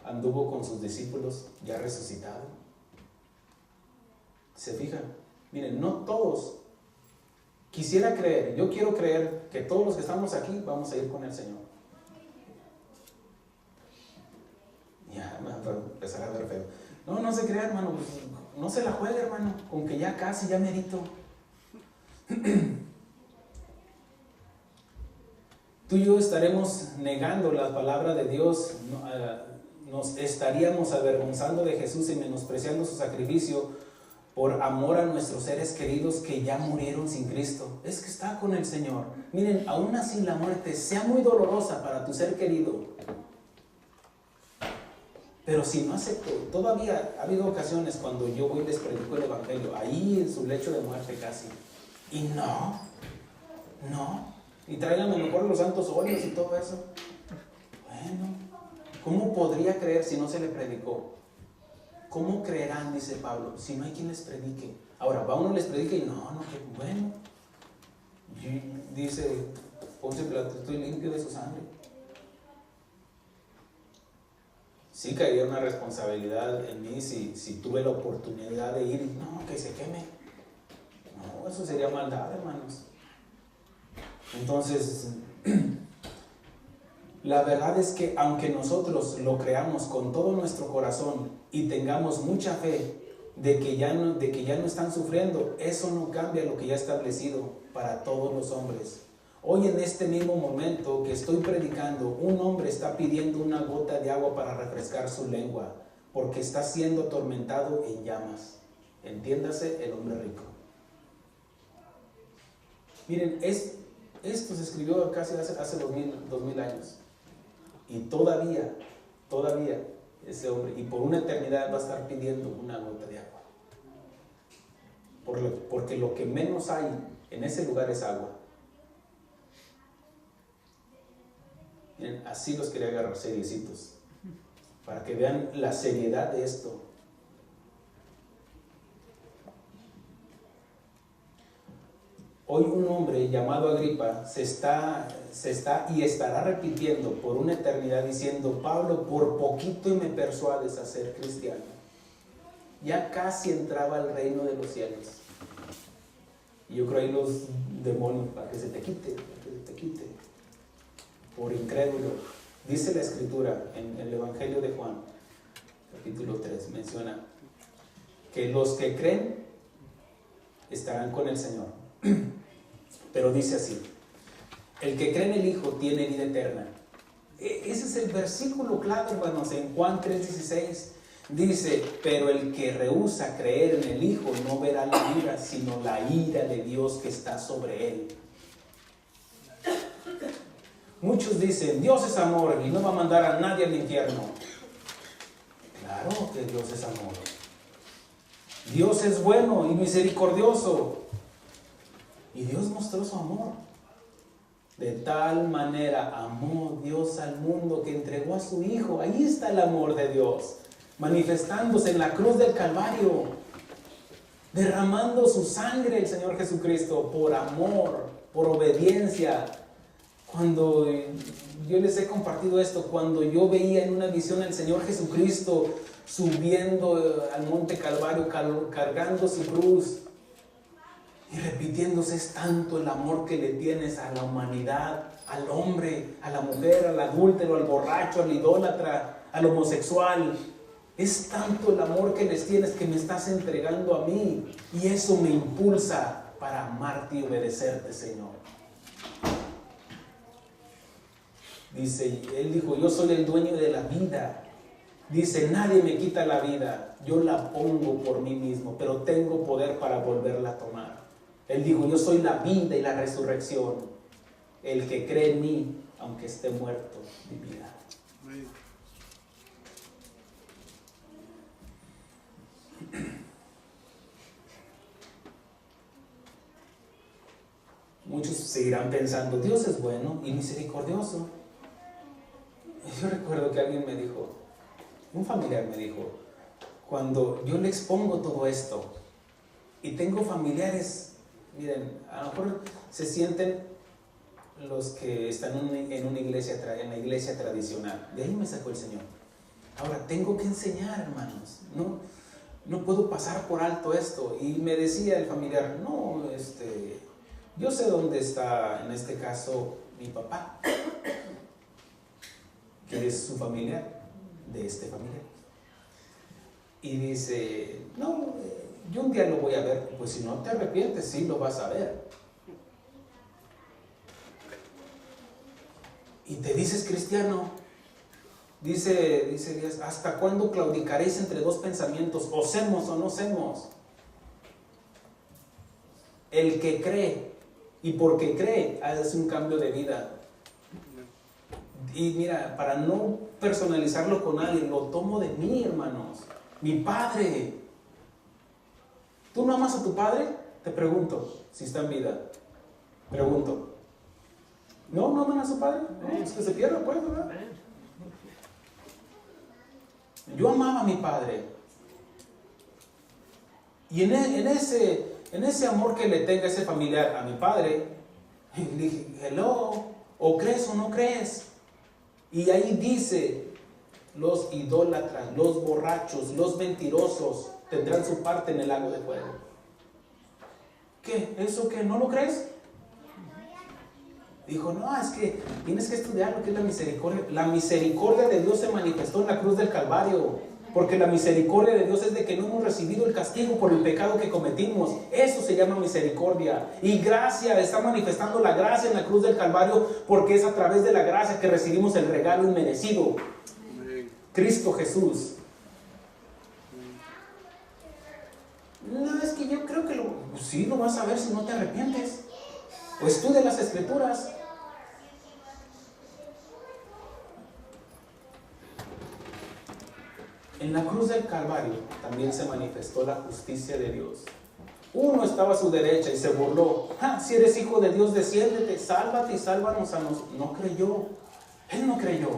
anduvo con sus discípulos ya resucitado. ¿Se fijan? Miren, no todos. Quisiera creer, yo quiero creer que todos los que estamos aquí vamos a ir con el Señor. Ya, me va a empezar a ver feo. No se crea, hermano, pues, no se la juegue, hermano, con que ya casi, ya merito. Tú y yo estaremos negando la palabra de Dios, nos estaríamos avergonzando de Jesús y menospreciando su sacrificio por amor a nuestros seres queridos que ya murieron sin Cristo. Es que está con el Señor. Miren, aún así la muerte sea muy dolorosa para tu ser querido, pero si no acepto, todavía ha habido ocasiones cuando yo voy y les predico el Evangelio, ahí en su lecho de muerte casi, y no, y traigan a lo mejor los santos óleos y todo eso. Bueno, ¿cómo podría creer si no se le predicó? ¿Cómo creerán, dice Pablo, si no hay quien les predique? Ahora, va uno y les predica y no, que bueno. Y dice Poncio Pilato, estoy limpio de su sangre. Sí caería una responsabilidad en mí si tuve la oportunidad de ir y no, que se queme. No, eso sería maldad, hermanos. Entonces, la verdad es que aunque nosotros lo creamos con todo nuestro corazón y tengamos mucha fe de que ya no están sufriendo, eso no cambia lo que ya establecido para todos los hombres. Hoy en este mismo momento que estoy predicando, un hombre está pidiendo una gota de agua para refrescar su lengua, porque está siendo atormentado en llamas. Entiéndase, el hombre rico. Miren, esto se escribió casi hace 2000 años. Y todavía, ese hombre, y por una eternidad va a estar pidiendo una gota de agua. Porque lo que menos hay en ese lugar es agua. Miren, así los quería agarrar seriecitos, para que vean la seriedad de esto. Hoy un hombre llamado Agripa se estará repitiendo por una eternidad diciendo: Pablo, por poquito y me persuades a ser cristiano. Ya casi entraba al reino de los cielos. Y yo creo ahí los demonios, para que se te quite, por incrédulo. Dice la Escritura en el Evangelio de Juan, capítulo 3, menciona que los que creen estarán con el Señor. Pero dice así: el que cree en el Hijo tiene vida eterna. Ese es el versículo clave, hermanos, en Juan 3:16. Dice: pero el que rehúsa creer en el Hijo no verá la vida, sino la ira de Dios que está sobre él. Muchos dicen: Dios es amor y no va a mandar a nadie al infierno. Claro que Dios es amor. Dios es bueno y misericordioso. Y Dios mostró su amor. De tal manera amó Dios al mundo que entregó a su Hijo. Ahí está el amor de Dios, manifestándose en la cruz del Calvario, derramando su sangre el Señor Jesucristo por amor, por obediencia. Cuando yo les he compartido esto, cuando yo veía en una visión al Señor Jesucristo subiendo al monte Calvario, cargando su cruz y repitiéndose: es tanto el amor que le tienes a la humanidad, al hombre, a la mujer, al adúltero, al borracho, al idólatra, al homosexual. Es tanto el amor que les tienes que me estás entregando a mí, y eso me impulsa para amarte y obedecerte, Señor. Dice, Él dijo: yo soy el dueño de la vida, Dice, nadie me quita la vida, yo la pongo por mí mismo, pero tengo poder para volverla a tomar. Él dijo, yo soy la vida y la resurrección. El que cree en mí, aunque esté muerto, vivirá. Muchos seguirán pensando, Dios es bueno y misericordioso. Yo recuerdo que alguien me dijo, un familiar me dijo, cuando yo le expongo todo esto y tengo familiares, miren, a lo mejor se sienten los que están en una iglesia, en la iglesia tradicional. De ahí me sacó el Señor. Ahora tengo que enseñar, hermanos. No puedo pasar por alto esto. Y me decía el familiar, no, yo sé dónde está, en este caso, mi papá, que es su familiar, de este familiar. Y dice, no, yo un día lo voy a ver. Pues si no te arrepientes, sí lo vas a ver. Y te dices cristiano. Dice Dios, ¿hasta cuándo claudicaréis entre dos pensamientos? O semos o no semos. El que cree, y porque cree, hace un cambio de vida. Y mira, para no personalizarlo con alguien, lo tomo de mí, hermanos. Mi padre. ¿Tú no amas a tu padre? Te pregunto, si está en vida. Pregunto. ¿No aman a su padre? No, es que se pierda, pues, ¿verdad? Yo amaba a mi padre. Y en ese amor que le tenga ese familiar a mi padre, le dije, hello, o crees o no crees. Y ahí dice, los idólatras, los borrachos, los mentirosos tendrán su parte en el lago de fuego. ¿Qué? ¿Eso qué? ¿No lo crees? Dijo, no, es que tienes que estudiar lo que es la misericordia. La misericordia de Dios se manifestó en la cruz del Calvario. Porque la misericordia de Dios es de que no hemos recibido el castigo por el pecado que cometimos. Eso se llama misericordia. Y gracia, está manifestando la gracia en la cruz del Calvario, porque es a través de la gracia que recibimos el regalo inmerecido. Cristo Jesús. No, es que yo creo que sí lo vas a ver si no te arrepientes. O estudia las Escrituras. En la cruz del Calvario también se manifestó la justicia de Dios. Uno estaba a su derecha y se burló. Si eres hijo de Dios, desciéndete, sálvate y sálvanos a nosotros. No creyó. Él no creyó.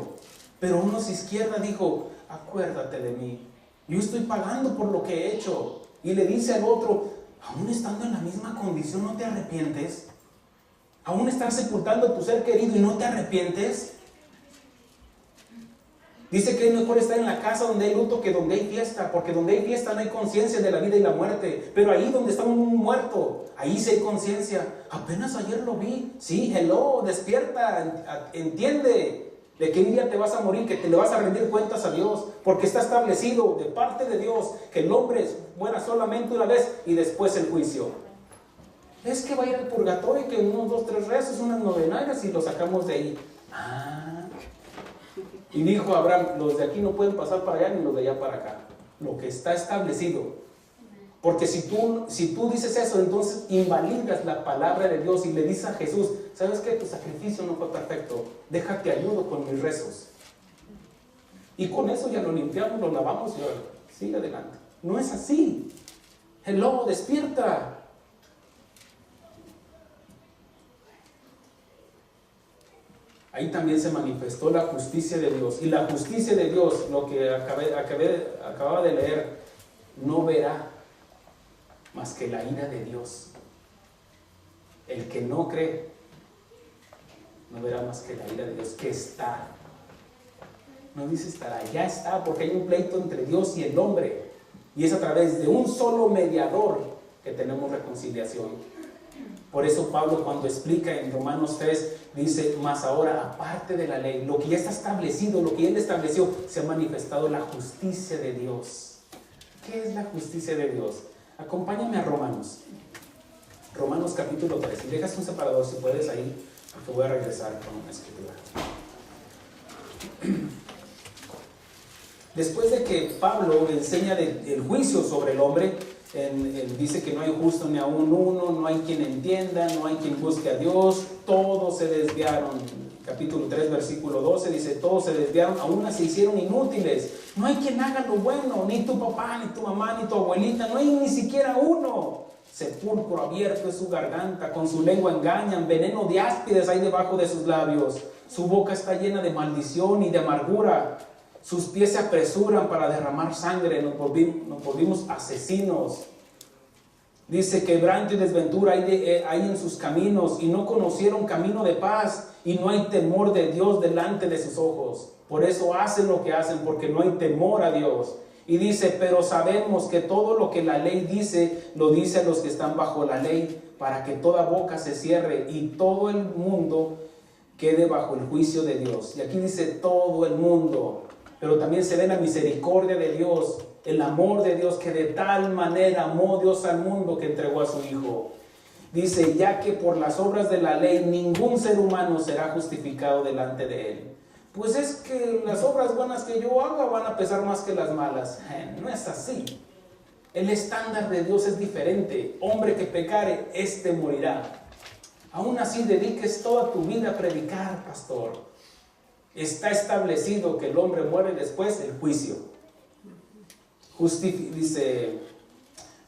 Pero uno a su izquierda dijo, acuérdate de mí. Yo estoy pagando por lo que he hecho. Y le dice al otro, aún estando en la misma condición, ¿no te arrepientes? ¿Aún estás sepultando a tu ser querido y no te arrepientes? Dice que es mejor estar en la casa donde hay luto que donde hay fiesta, porque donde hay fiesta no hay conciencia de la vida y la muerte, pero ahí donde está un muerto, ahí sí hay conciencia. Apenas ayer lo vi. Sí, hello, despierta, entiende de que un día te vas a morir, que te le vas a rendir cuentas a Dios, porque está establecido de parte de Dios que el hombre muera solamente una vez y después el juicio. Es que va a ir al purgatorio, que unos 2, 3 rezos, unas novenarias y lo sacamos de ahí. Y dijo Abraham, los de aquí no pueden pasar para allá ni los de allá para acá. Lo que está establecido. Porque si tú dices eso, entonces invalidas la palabra de Dios y le dices a Jesús, ¿sabes qué? Tu sacrificio no fue perfecto. Déjate ayudo con mis rezos. Y con eso ya lo limpiamos, lo lavamos y ahora sigue adelante. No es así. Hello, despierta. Ahí también se manifestó la justicia de Dios. Y la justicia de Dios, lo que acababa de leer, no verá más que la ira de Dios. El que no cree, no verá más que la ira de Dios, que está. No dice estará, ya está, porque hay un pleito entre Dios y el hombre. Y es a través de un solo mediador que tenemos reconciliación. Por eso Pablo, cuando explica en Romanos 3, dice, mas ahora, aparte de la ley, lo que ya está establecido, lo que él estableció, se ha manifestado la justicia de Dios. ¿Qué es la justicia de Dios? Acompáñame a Romanos. Romanos capítulo 3. Y dejas un separador si puedes ahí, porque voy a regresar con una escritura. Después de que Pablo enseña el juicio sobre el hombre, dice que no hay justo ni aún uno, no hay quien entienda, no hay quien busque a Dios, todos se desviaron. Capítulo 3, versículo 12 dice, todos se desviaron, aún se hicieron inútiles. No hay quien haga lo bueno, ni tu papá, ni tu mamá, ni tu abuelita, no hay ni siquiera uno. Sepulcro abierto es su garganta, con su lengua engañan, veneno de áspides hay debajo de sus labios. Su boca está llena de maldición y de amargura. Sus pies se apresuran para derramar sangre, nos volvimos asesinos. Dice, quebranto y desventura hay en sus caminos, y no conocieron camino de paz, y no hay temor de Dios delante de sus ojos. Por eso hacen lo que hacen, porque no hay temor a Dios. Y dice, pero sabemos que todo lo que la ley dice, lo dice a los que están bajo la ley, para que toda boca se cierre y todo el mundo quede bajo el juicio de Dios. Y aquí dice todo el mundo, pero también se ve la misericordia de Dios, el amor de Dios, que de tal manera amó Dios al mundo que entregó a su Hijo. Dice, ya que por las obras de la ley ningún ser humano será justificado delante de él. Pues es que las obras buenas que yo haga van a pesar más que las malas. No es así. El estándar de Dios es diferente. Hombre que pecare, éste morirá. Aún así dediques toda tu vida a predicar, pastor. Está establecido que el hombre muere después del juicio. Dice,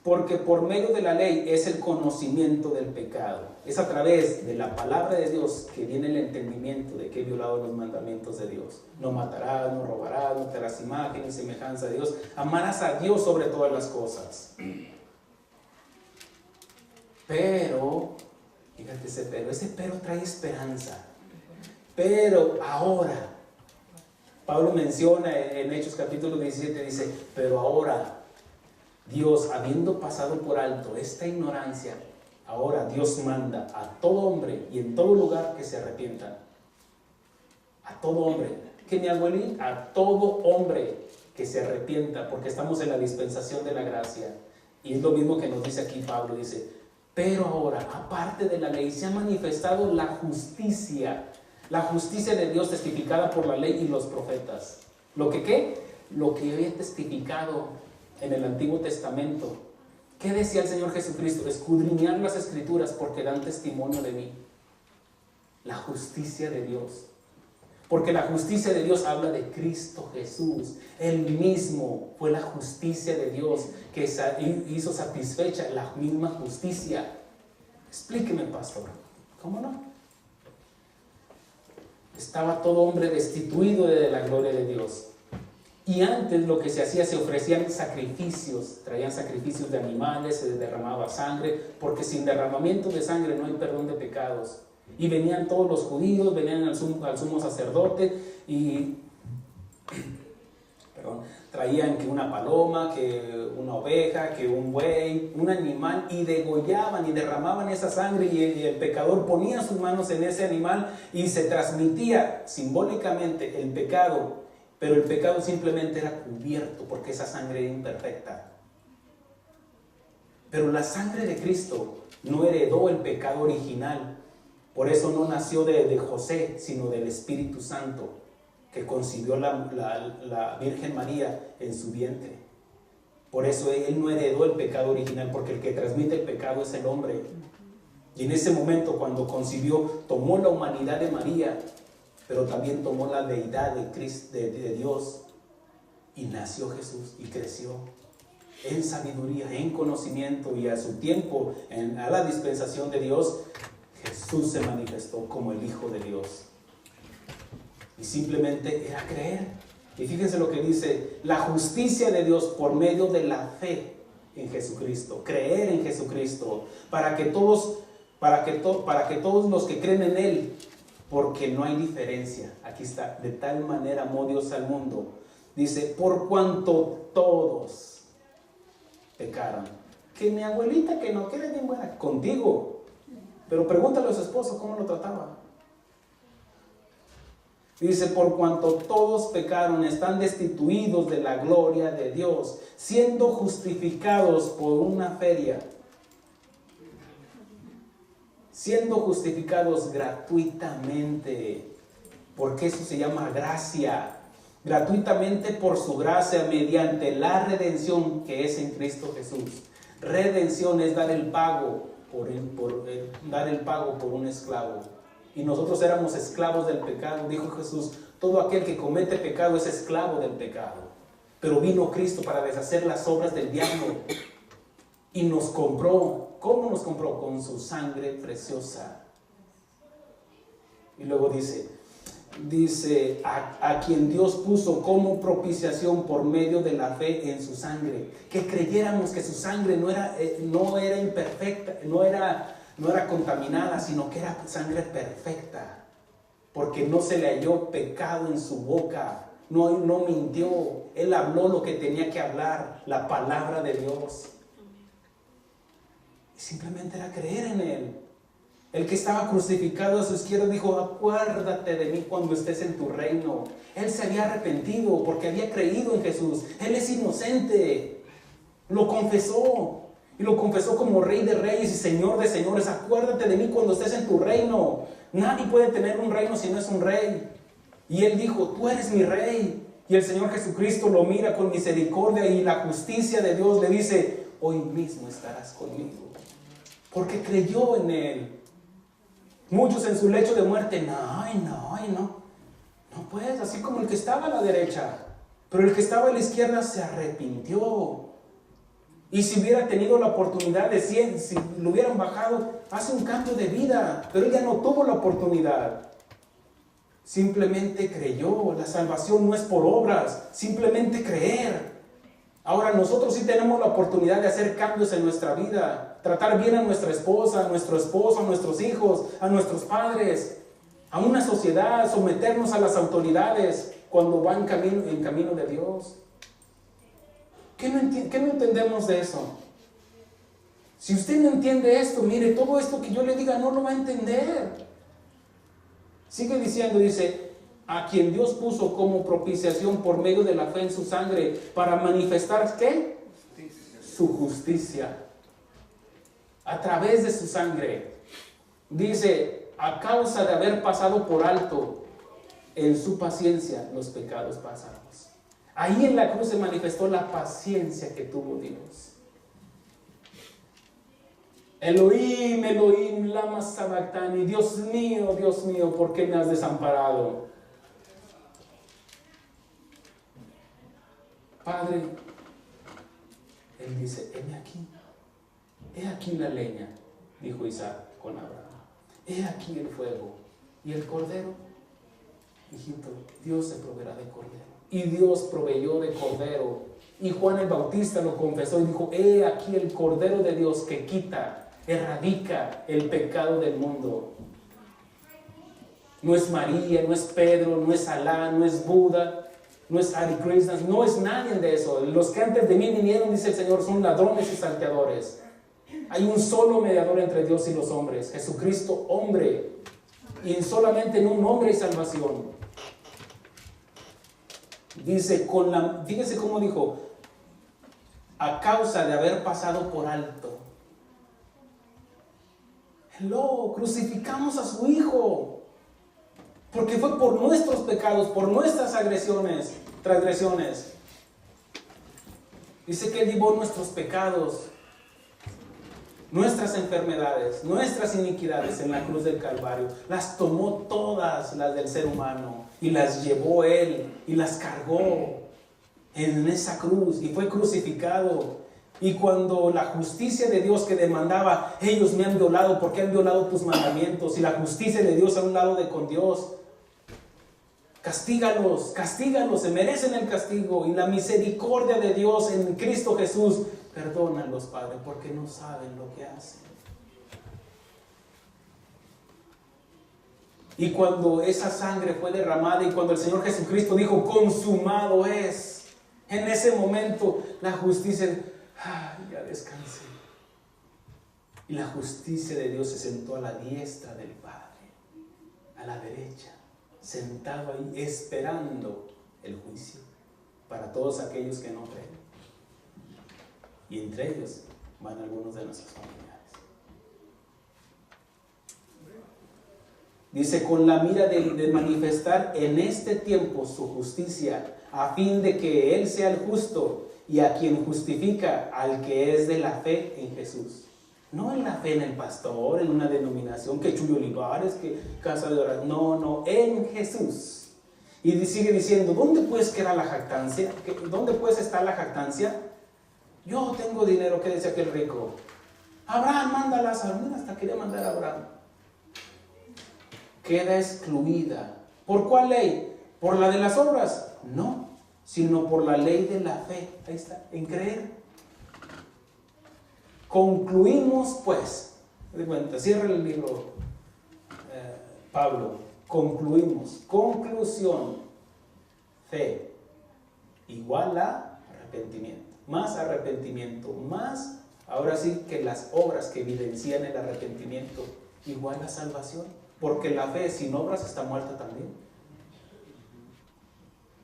porque por medio de la ley es el conocimiento del pecado. Es a través de la palabra de Dios que viene el entendimiento de que he violado los mandamientos de Dios. No matarás, no robarás, no te harás imagen ni semejanza de Dios. Amarás a Dios sobre todas las cosas. Pero, fíjate ese pero trae esperanza. Pero ahora, Pablo menciona en Hechos capítulo 17, dice, pero ahora, Dios, habiendo pasado por alto esta ignorancia, ahora Dios manda a todo hombre y en todo lugar que se arrepientan. A todo hombre. Que mi abuelita, a todo hombre que se arrepienta, porque estamos en la dispensación de la gracia. Y es lo mismo que nos dice aquí Pablo, dice, pero ahora, aparte de la ley, se ha manifestado la justicia de Dios testificada por la ley y los profetas. ¿Lo que qué? Lo que había testificado en el Antiguo Testamento. ¿Qué decía el Señor Jesucristo? Escudriñar las Escrituras porque dan testimonio de mí. La justicia de Dios. Porque la justicia de Dios habla de Cristo Jesús. Él mismo fue la justicia de Dios que hizo satisfecha la misma justicia. Explíqueme, pastor. ¿Cómo no? Estaba todo hombre destituido de la gloria de Dios. Y antes lo que se hacía, se ofrecían sacrificios, traían sacrificios de animales, se derramaba sangre, porque sin derramamiento de sangre no hay perdón de pecados. Y venían todos los judíos, venían al sumo sacerdote y traían que una paloma, que una oveja, que un buey, un animal, y degollaban y derramaban esa sangre, y el pecador ponía sus manos en ese animal y se transmitía simbólicamente el pecado. Pero el pecado simplemente era cubierto porque esa sangre era imperfecta. Pero la sangre de Cristo no heredó el pecado original. Por eso no nació de José, sino del Espíritu Santo, que concibió la Virgen María en su vientre. Por eso él no heredó el pecado original, porque el que transmite el pecado es el hombre. Y en ese momento, cuando concibió, tomó la humanidad de María, pero también tomó la deidad de Cristo, de Dios, y nació Jesús y creció en sabiduría, en conocimiento, y a su tiempo, a la dispensación de Dios, Jesús se manifestó como el Hijo de Dios. Y simplemente era creer. Y fíjense lo que dice, la justicia de Dios por medio de la fe en Jesucristo, creer en Jesucristo, para que todos los que creen en Él, porque no hay diferencia. Aquí está, de tal manera amó Dios al mundo. Dice, por cuanto todos pecaron. Que mi abuelita, que no quede bien buena contigo. Pero pregúntale a su esposo cómo lo trataba. Dice, por cuanto todos pecaron, están destituidos de la gloria de Dios, siendo justificados por una feria. Siendo justificados gratuitamente, porque eso se llama gracia. gratuitamente por su gracia mediante la redención que es en Cristo Jesús. Redención es dar el pago dar el pago por un esclavo. Y nosotros éramos esclavos del pecado. Dijo Jesús, todo aquel que comete pecado es esclavo del pecado. Pero vino Cristo para deshacer las obras del diablo y nos compró. ¿Cómo nos compró? Con su sangre preciosa. Y luego dice a quien Dios puso como propiciación por medio de la fe en su sangre. Que creyéramos que su sangre no era imperfecta, no era contaminada, sino que era sangre perfecta, porque no se le halló pecado en su boca, no mintió, él habló lo que tenía que hablar, la palabra de Dios, y simplemente era creer en él. El que estaba crucificado a su izquierda dijo, acuérdate de mí cuando estés en tu reino. Él se había arrepentido porque había creído en Jesús. Él es inocente, lo confesó. Y lo confesó como Rey de Reyes y Señor de Señores. Acuérdate de mí cuando estés en tu reino. Nadie puede tener un reino si no es un rey. Y él dijo, tú eres mi rey. Y el Señor Jesucristo lo mira con misericordia y la justicia de Dios le dice, hoy mismo estarás conmigo. Porque creyó en él. Muchos en su lecho de muerte, no puedes, así como el que estaba a la derecha. Pero el que estaba a la izquierda se arrepintió. Y si hubiera tenido la oportunidad de si lo hubieran bajado, hace un cambio de vida. Pero ella no tuvo la oportunidad. Simplemente creyó. La salvación no es por obras, simplemente creer. Ahora nosotros sí tenemos la oportunidad de hacer cambios en nuestra vida. Tratar bien a nuestra esposa, a nuestro esposo, a nuestros hijos, a nuestros padres, a una sociedad, someternos a las autoridades cuando van en camino de Dios. ¿Qué no entendemos de eso? Si usted no entiende esto, mire, todo esto que yo le diga no lo va a entender. Sigue diciendo, dice, a quien Dios puso como propiciación por medio de la fe en su sangre para manifestar, ¿qué? Su justicia. A través de su sangre. Dice, a causa de haber pasado por alto en su paciencia los pecados pasados. Ahí en la cruz se manifestó la paciencia que tuvo Dios. Elohim, Elohim, lama sabactani. Dios mío, ¿por qué me has desamparado? Padre, Él dice, heme aquí. He aquí la leña, dijo Isaac con Abraham. He aquí el fuego. ¿Y el cordero? Hijito, Dios se proveerá de cordero. Y Dios proveyó de cordero. Y Juan el Bautista lo confesó y dijo, he aquí el cordero de Dios que quita, erradica el pecado del mundo. No es María, no es Pedro, no es Alá, no es Buda, no es Hare Krishna, no es nadie de eso. Los que antes de mí vinieron, dice el Señor, son ladrones y salteadores. Hay un solo mediador entre Dios y los hombres, Jesucristo hombre, y solamente en un hombre hay salvación. Dice, fíjese cómo dijo, a causa de haber pasado por alto. Crucificamos a su Hijo, porque fue por nuestros pecados, por nuestras transgresiones. Dice que Él llevó nuestros pecados, nuestras enfermedades, nuestras iniquidades en la cruz del Calvario. Las tomó todas las del ser humano y las llevó Él y las cargó en esa cruz y fue crucificado. Y cuando la justicia de Dios que demandaba, ellos me han violado porque han violado tus mandamientos, y la justicia de Dios a un lado de con Dios, castígalos, se merecen el castigo, y la misericordia de Dios en Cristo Jesús, perdónalos, Padre, porque no saben lo que hacen. Y cuando esa sangre fue derramada y cuando el Señor Jesucristo dijo, consumado es, en ese momento la justicia, ya descansé. Y la justicia de Dios se sentó a la diestra del Padre, a la derecha, sentado ahí esperando el juicio para todos aquellos que no creen. Y entre ellos van algunos de nuestros familiares. Dice, con la mira de manifestar en este tiempo su justicia, a fin de que Él sea el justo y a quien justifica al que es de la fe en Jesús. No en la fe en el pastor, en una denominación, que Chuy Olivares, que casa de oración. No, en Jesús. Y sigue diciendo, ¿dónde pues queda la jactancia? ¿Dónde pues está la jactancia? Yo tengo dinero, que dice aquel rico. Abraham manda a Lázaro. Mira, hasta quería mandar a Abraham. Queda excluida. ¿Por cuál ley? ¿Por la de las obras? No, sino por la ley de la fe. Ahí está, en creer. Concluimos pues, de cuenta, cierra el libro, Pablo. Concluimos, conclusión, fe igual a arrepentimiento, más, ahora sí que las obras que evidencian el arrepentimiento, igual a salvación, porque la fe sin obras está muerta también.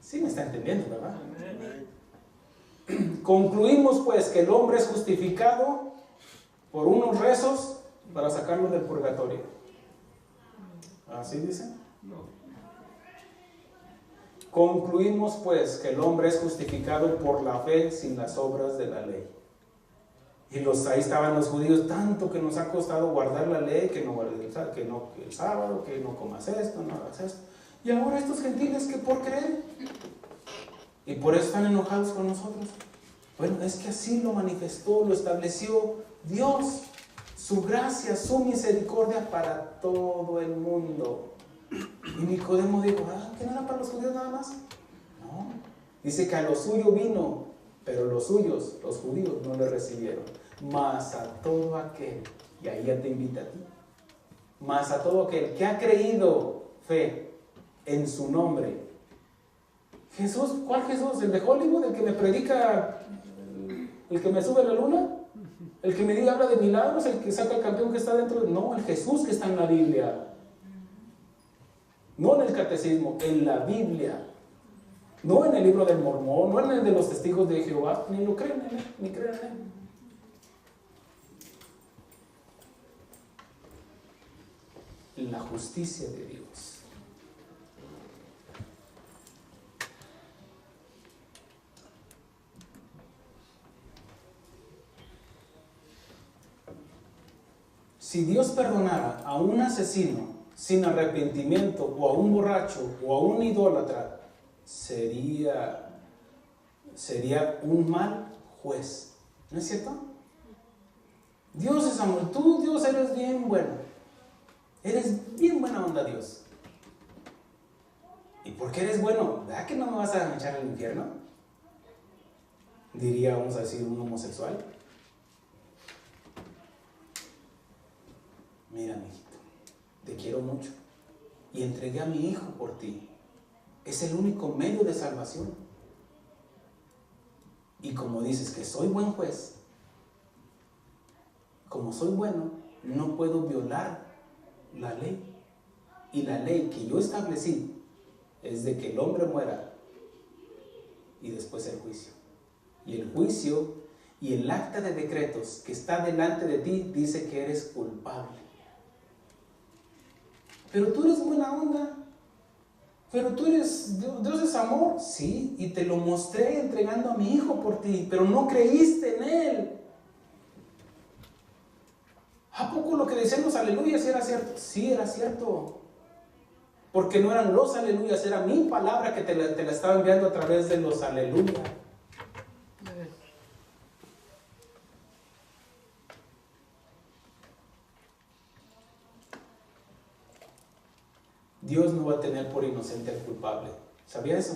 Sí me está entendiendo, ¿verdad? Concluimos pues que el hombre es justificado por unos rezos para sacarlo del purgatorio. ¿Así dice? No. Concluimos pues que el hombre es justificado por la fe sin las obras de la ley. Y ahí estaban los judíos, tanto que nos ha costado guardar la ley, que no el sábado, que no comas esto, no hagas esto. Y ahora estos gentiles que por creer. Y por eso están enojados con nosotros. Bueno, es que así lo manifestó, lo estableció Dios. Su gracia, su misericordia para todo el mundo. Y Nicodemo dijo, ¿que no era para los judíos nada más? No. Dice que a lo suyo vino, pero los suyos, los judíos, no le recibieron. Mas a todo aquel, y ahí ya te invita a ti, mas a todo aquel que ha creído fe en su nombre. Jesús, ¿cuál Jesús? ¿El de Hollywood? ¿El que me predica? ¿El que me sube a la luna? ¿El que me habla de milagros? ¿El que saca el campeón que está dentro? No, el Jesús que está en la Biblia. No en el catecismo, en la Biblia. No en el libro del Mormón, no en el de los testigos de Jehová. Ni lo creen en él, ni creen en él. En la justicia de Dios. Si Dios perdonara a un asesino sin arrepentimiento, o a un borracho, o a un idólatra, sería un mal juez. ¿No es cierto? Dios es amor. Tú, Dios, eres bien bueno. Eres bien buena onda, Dios. ¿Y por qué eres bueno? ¿Verdad que no me vas a echar al infierno? Diría, vamos a decir, un homosexual. Mira, mijito, te quiero mucho y entregué a mi hijo por ti. Es el único medio de salvación. Y como dices que soy buen juez, como soy bueno, no puedo violar la ley. Y la ley que yo establecí es de que el hombre muera y después el juicio. Y el juicio y el acta de decretos que está delante de ti dice que eres culpable. Pero tú eres buena onda. Pero tú eres, Dios es amor. Sí, y te lo mostré entregando a mi hijo por ti, pero no creíste en él. ¿A poco lo que decían los aleluyas era cierto? Sí, era cierto. Porque no eran los aleluyas, era mi palabra que te la estaba enviando a través de los aleluyas. Dios no va a tener por inocente al culpable. ¿Sabía eso?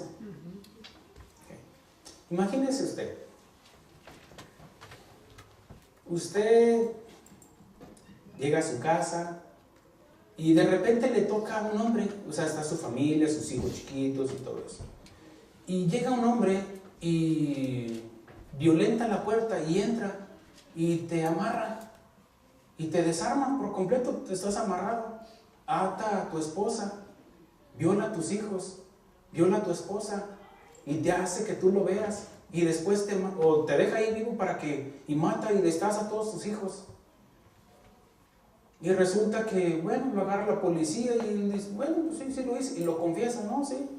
Okay. Imagínese usted. Usted llega a su casa y de repente le toca a un hombre, o sea, está su familia, sus hijos chiquitos y todo eso. Y llega un hombre y violenta la puerta y entra y te amarra y te desarma por completo, te estás amarrado. Ata a tu esposa, viola a tus hijos, viola a tu esposa y te hace que tú lo veas y después te deja ahí vivo y mata y destaza a todos tus hijos. Y resulta que, bueno, lo agarra la policía y él dice, bueno, pues sí, sí lo hice. Y lo confiesa, ¿no? Sí.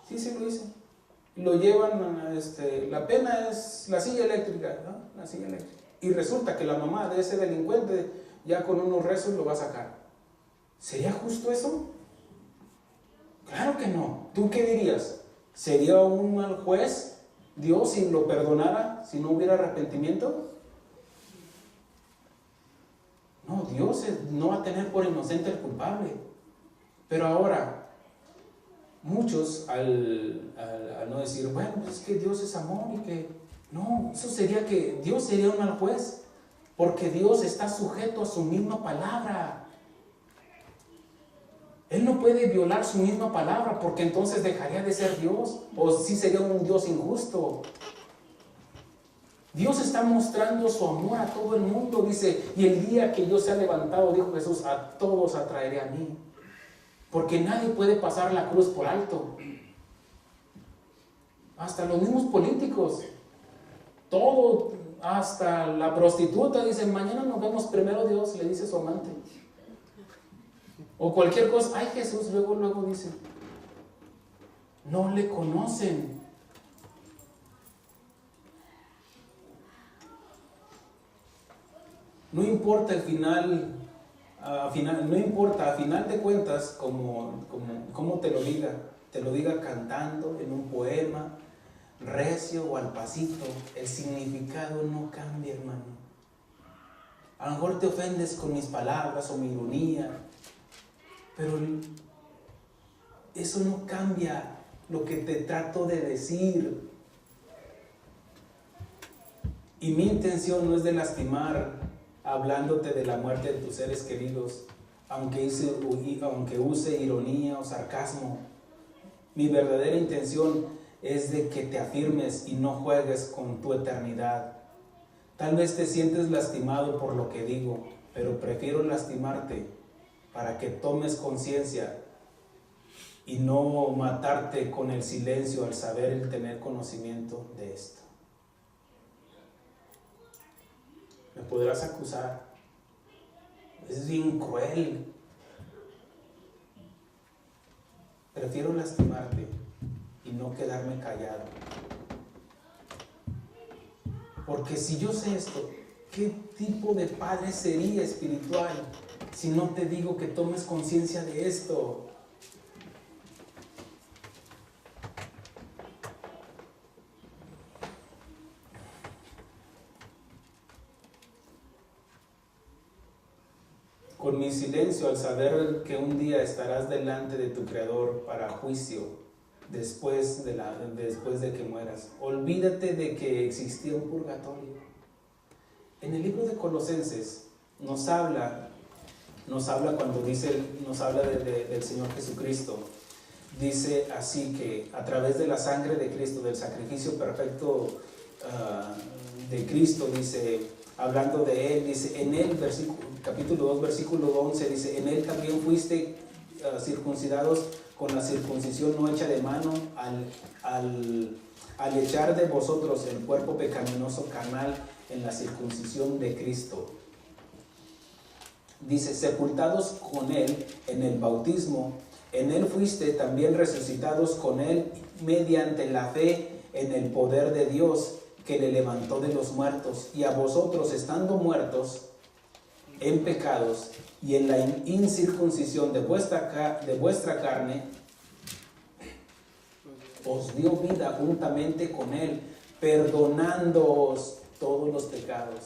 Sí, sí lo hice. Lo llevan, la pena es la silla eléctrica, ¿no? La silla eléctrica. Y resulta que la mamá de ese delincuente ya con unos rezos lo va a sacar. ¿Sería justo eso? Claro que no. ¿Tú qué dirías? ¿Sería un mal juez Dios si lo perdonara, si no hubiera arrepentimiento? No, Dios no va a tener por inocente al culpable. Pero ahora, muchos al no decir, bueno, pues es que Dios es amor y que... No, eso sería que Dios sería un mal juez, porque Dios está sujeto a su misma palabra. Él no puede violar su misma palabra, porque entonces dejaría de ser Dios, o sí sería un Dios injusto. Dios está mostrando su amor a todo el mundo, dice, y el día que yo sea levantado, dijo Jesús, a todos atraeré a mí, porque nadie puede pasar la cruz por alto. Hasta los mismos políticos, todo, hasta la prostituta, dicen, mañana nos vemos, primero Dios, le dice su amante. O cualquier cosa, ay Jesús, luego dice, no le conocen. No importa el final, no importa, a final de cuentas, como te lo diga cantando en un poema, recio o al pasito, el significado no cambia, hermano. A lo mejor te ofendes con mis palabras o mi ironía, pero eso no cambia lo que te trato de decir. Y mi intención no es de lastimar, hablándote de la muerte de tus seres queridos, aunque use ironía o sarcasmo. Mi verdadera intención es de que te afirmes y no juegues con tu eternidad. Tal vez te sientes lastimado por lo que digo, pero prefiero lastimarte para que tomes conciencia y no matarte con el silencio al saber el tener conocimiento de esto. Me podrás acusar, es bien cruel. Prefiero lastimarte y no quedarme callado. Porque si yo sé esto, ¿qué tipo de padre sería espiritual si no te digo que tomes conciencia de esto? Con mi silencio, al saber que un día estarás delante de tu Creador para juicio, después de que mueras, olvídate de que existía un purgatorio. En el libro de Colosenses nos habla cuando nos habla del Señor Jesucristo. Dice así que a través de la sangre de Cristo, del sacrificio perfecto de Cristo, dice, hablando de Él, dice, en Él, capítulo 2, versículo 11, dice, en Él también fuiste circuncidados con la circuncisión no hecha de mano, al echar de vosotros el cuerpo pecaminoso carnal en la circuncisión de Cristo. Dice, sepultados con Él en el bautismo, en Él fuiste también resucitados con Él mediante la fe en el poder de Dios que le levantó de los muertos, y a vosotros, estando muertos en pecados y en la incircuncisión de vuestra carne, os dio vida juntamente con Él, perdonándoos todos los pecados.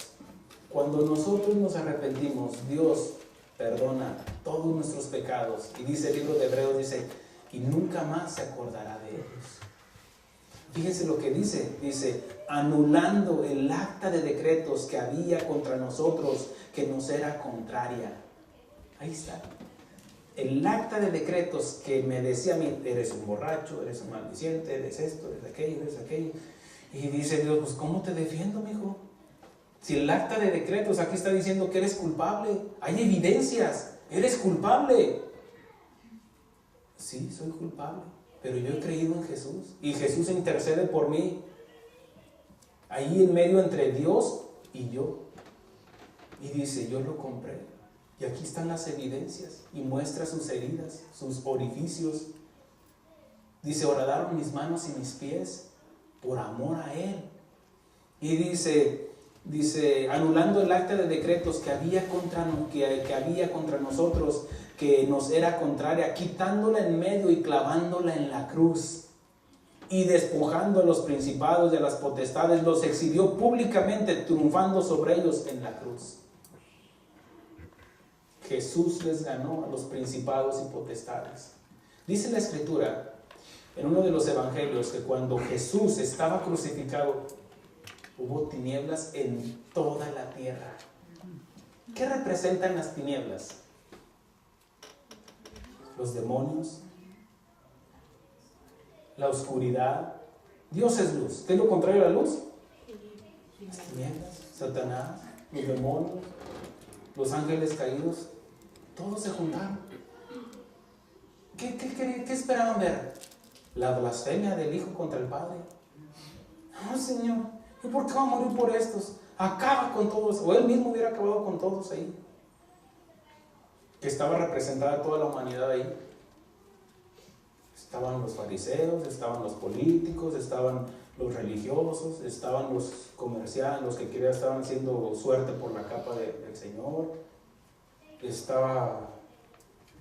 Cuando nosotros nos arrepentimos, Dios perdona todos nuestros pecados. Y dice el libro de Hebreos, dice, y nunca más se acordará de ellos. Fíjense lo que dice, anulando el acta de decretos que había contra nosotros, que nos era contraria. Ahí está. El acta de decretos que me decía a mí, eres un borracho, eres un maldiciente, eres esto, eres aquello. Y dice Dios, pues ¿cómo te defiendo, mijo? Si el acta de decretos aquí está diciendo que eres culpable, hay evidencias, eres culpable. Sí, soy culpable, pero yo he creído en Jesús y Jesús intercede por mí. Ahí en medio entre Dios y yo. Y dice, yo lo compré. Y aquí están las evidencias. Y muestra sus heridas, sus orificios. Dice, horadaron mis manos y mis pies por amor a Él. Y dice, anulando el acta de decretos que había contra nosotros, que nos era contraria, quitándola en medio y clavándola en la cruz. Y despojando a los principados y a las potestades, los exhibió públicamente, triunfando sobre ellos en la cruz. Jesús les ganó a los principados y potestades. Dice la Escritura, en uno de los evangelios, que cuando Jesús estaba crucificado, hubo tinieblas en toda la tierra. ¿Qué representan las tinieblas? Los demonios, la oscuridad. Dios es luz. ¿Qué es lo contrario a la luz? Las tinieblas, Satanás, los demonios, los ángeles caídos, todos se juntaron. ¿Qué esperaban ver? La blasfemia del Hijo contra el Padre. No, Señor, ¿y por qué va a morir por estos? Acaba con todos, o Él mismo hubiera acabado con todos ahí. Que estaba representada toda la humanidad ahí. Estaban los fariseos, estaban los políticos, estaban los religiosos, estaban los comerciantes, los que estaban haciendo suerte por la capa del Señor. Estaba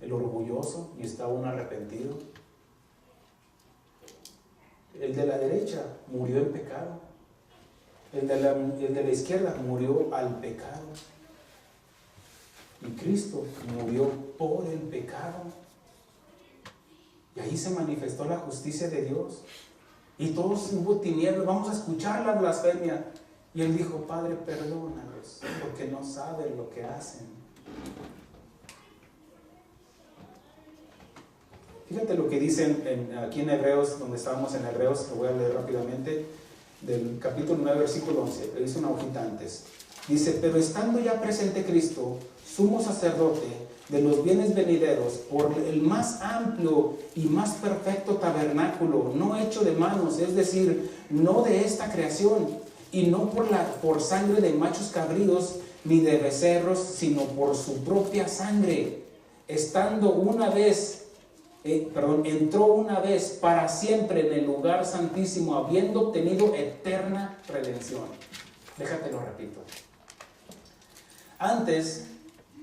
el orgulloso y estaba un arrepentido. El de la derecha murió en pecado. El de la izquierda murió al pecado. Y Cristo murió por el pecado. Y ahí se manifestó la justicia de Dios. Y todos hubo tinieblas. Vamos a escuchar la blasfemia. Y Él dijo, Padre, perdónalos, porque no saben lo que hacen. Fíjate lo que dicen aquí en Hebreos, donde estábamos en Hebreos, lo voy a leer rápidamente, del capítulo 9, versículo 11. Le hice una hojita antes. Dice, pero estando ya presente Cristo, sumo sacerdote de los bienes venideros, por el más amplio y más perfecto tabernáculo, no hecho de manos, es decir, no de esta creación, y no por sangre de machos cabríos, ni de becerros, sino por su propia sangre, entró una vez para siempre en el lugar santísimo, habiendo obtenido eterna redención. Déjate lo repito. Antes,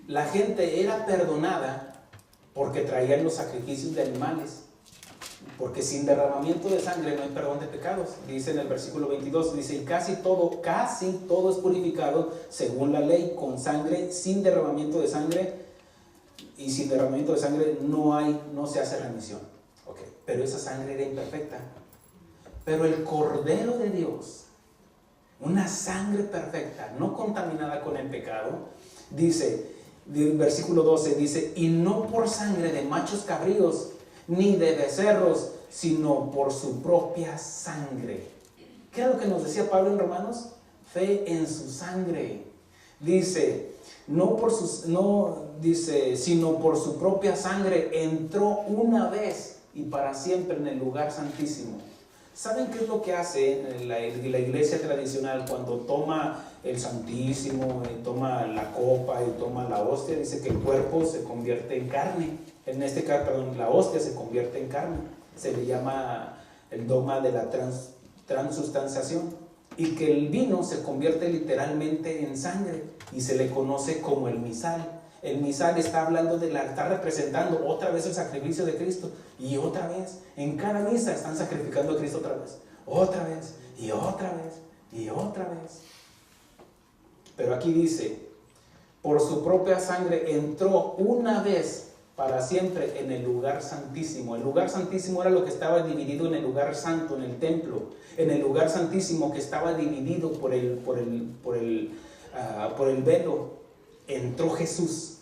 la gente era perdonada porque traían los sacrificios de animales, porque sin derramamiento de sangre no hay perdón de pecados. Dice en el versículo 22, dice, y casi todo es purificado según la ley, con sangre, sin derramamiento de sangre, y sin derramamiento de sangre no se hace remisión. Okay. Pero esa sangre era imperfecta. Pero el Cordero de Dios, una sangre perfecta, no contaminada con el pecado, dice, versículo 12, dice, y no por sangre de machos cabríos, ni de becerros, sino por su propia sangre. ¿Qué es lo que nos decía Pablo en Romanos? Fe en su sangre. Dice, sino por su propia sangre entró una vez y para siempre en el lugar santísimo. ¿Saben qué es lo que hace la iglesia tradicional cuando toma el Santísimo, y toma la copa y toma la hostia? Dice que el cuerpo se convierte en carne. En este caso, la hostia se convierte en carne. Se le llama el dogma de la transustanciación. Y que el vino se convierte literalmente en sangre y se le conoce como el misal. El misal está representando otra vez el sacrificio de Cristo, y otra vez, en cada misa están sacrificando a Cristo otra vez, y otra vez, y otra vez. Pero aquí dice, por su propia sangre entró una vez para siempre en el lugar santísimo. El lugar santísimo era lo que estaba dividido en el lugar santo, en el templo, en el lugar santísimo que estaba dividido por el velo. Entró Jesús,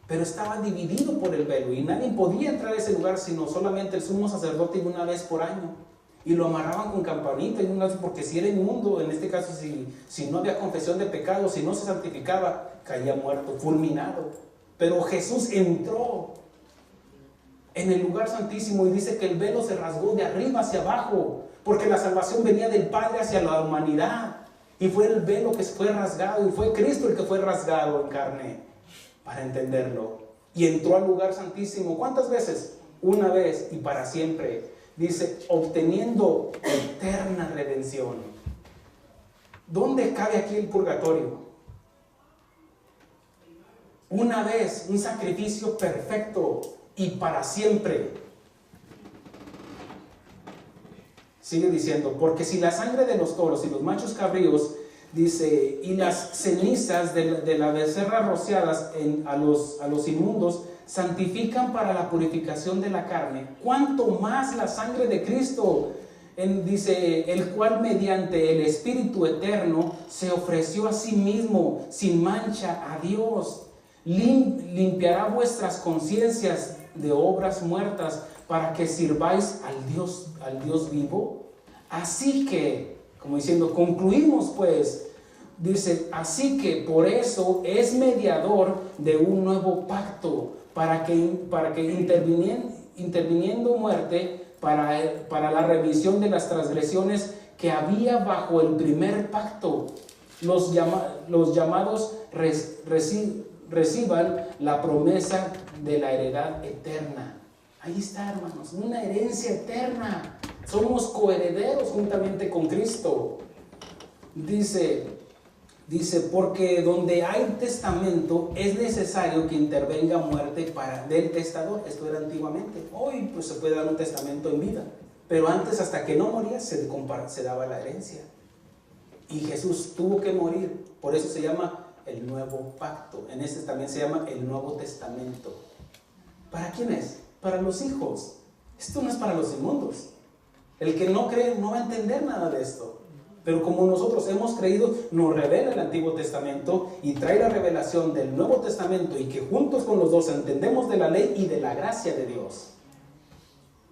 pero estaba dividido por el velo y nadie podía entrar a ese lugar sino solamente el sumo sacerdote una vez por año, y lo amarraban con campanita porque si era inmundo, en este caso si no había confesión de pecado, si no se santificaba, caía muerto, fulminado. Pero Jesús entró en el lugar santísimo y dice que el velo se rasgó de arriba hacia abajo, porque la salvación venía del Padre hacia la humanidad. Y fue el velo que fue rasgado, y fue Cristo el que fue rasgado en carne, para entenderlo. Y entró al lugar santísimo. ¿Cuántas veces? Una vez y para siempre. Dice, obteniendo eterna redención. ¿Dónde cabe aquí el purgatorio? Una vez, un sacrificio perfecto y para siempre. Sigue diciendo, porque si la sangre de los toros y los machos cabríos, dice, y las cenizas de la becerra rociadas a los inmundos, santifican para la purificación de la carne, cuánto más la sangre de Cristo, dice, el cual mediante el Espíritu eterno se ofreció a sí mismo sin mancha a Dios, limpiará vuestras conciencias de obras muertas para que sirváis al Dios vivo. Así que, como diciendo, concluimos pues, dice, así que por eso es mediador de un nuevo pacto, para que interviniendo muerte para la remisión de las transgresiones que había bajo el primer pacto, los llamados reciban la promesa de la heredad eterna. Ahí está, hermanos, una herencia eterna. Somos coherederos juntamente con Cristo. Dice, porque donde hay testamento es necesario que intervenga muerte del testador. Esto era antiguamente. Hoy pues se puede dar un testamento en vida, pero antes, hasta que no moría, se daba la herencia. Y Jesús tuvo que morir. Por eso se llama el nuevo pacto. En este también se llama el Nuevo Testamento. ¿Para quién es? Para los hijos. Esto no es para los inmundos. El que no cree no va a entender nada de esto. Pero como nosotros hemos creído, nos revela el Antiguo Testamento y trae la revelación del Nuevo Testamento, y que juntos con los dos entendemos de la ley y de la gracia de Dios.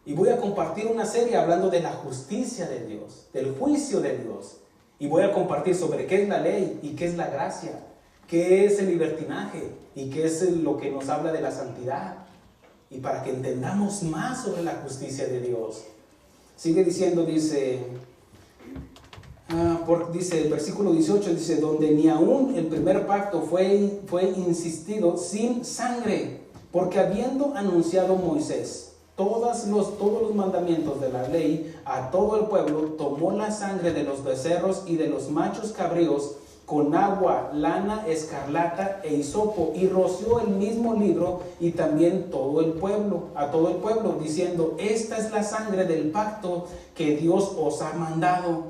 Y voy a compartir una serie hablando de la justicia de Dios, del juicio de Dios. Y voy a compartir sobre qué es la ley y qué es la gracia, qué es el libertinaje y qué es lo que nos habla de la santidad. Y para que entendamos más sobre la justicia de Dios. Sigue diciendo, dice el versículo 18, dice, donde ni aún el primer pacto fue insistido sin sangre, porque habiendo anunciado Moisés todos los mandamientos de la ley a todo el pueblo, tomó la sangre de los becerros y de los machos cabríos con agua, lana, escarlata e hisopo, y roció el mismo libro y también a todo el pueblo, diciendo, esta es la sangre del pacto que Dios os ha mandado.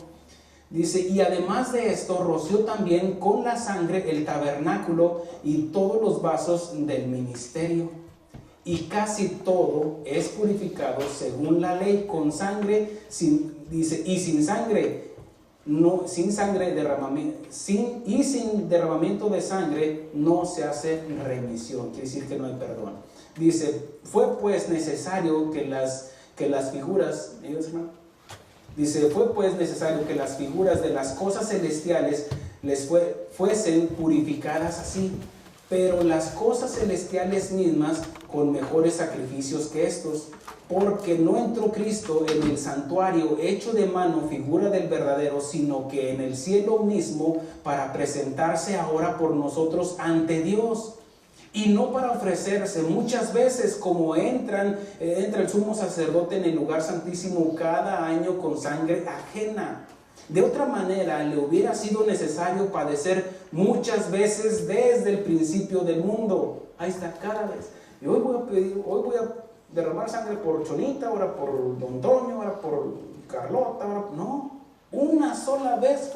Dice, y además de esto, roció también con la sangre el tabernáculo y todos los vasos del ministerio. Y casi todo es purificado según la ley con sangre, sin derramamiento de sangre no se hace remisión. Quiere decir que no hay perdón. Dice, fue pues necesario que las figuras, fue pues necesario que las figuras de las cosas celestiales fuesen purificadas así, pero las cosas celestiales mismas con mejores sacrificios que estos, porque no entró Cristo en el santuario hecho de mano, figura del verdadero, sino que en el cielo mismo, para presentarse ahora por nosotros ante Dios, y no para ofrecerse muchas veces como entra el sumo sacerdote en el lugar santísimo cada año con sangre ajena. De otra manera le hubiera sido necesario padecer muchas veces desde el principio del mundo. Ahí está, cada vez. Y hoy voy a derramar sangre por Chonita, ahora por Don Toño, ahora por Carlota, ahora no. Una sola vez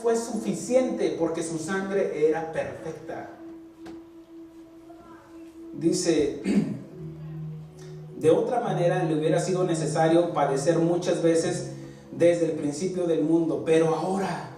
fue suficiente, porque su sangre era perfecta. Dice, de otra manera le hubiera sido necesario padecer muchas veces desde el principio del mundo, pero ahora,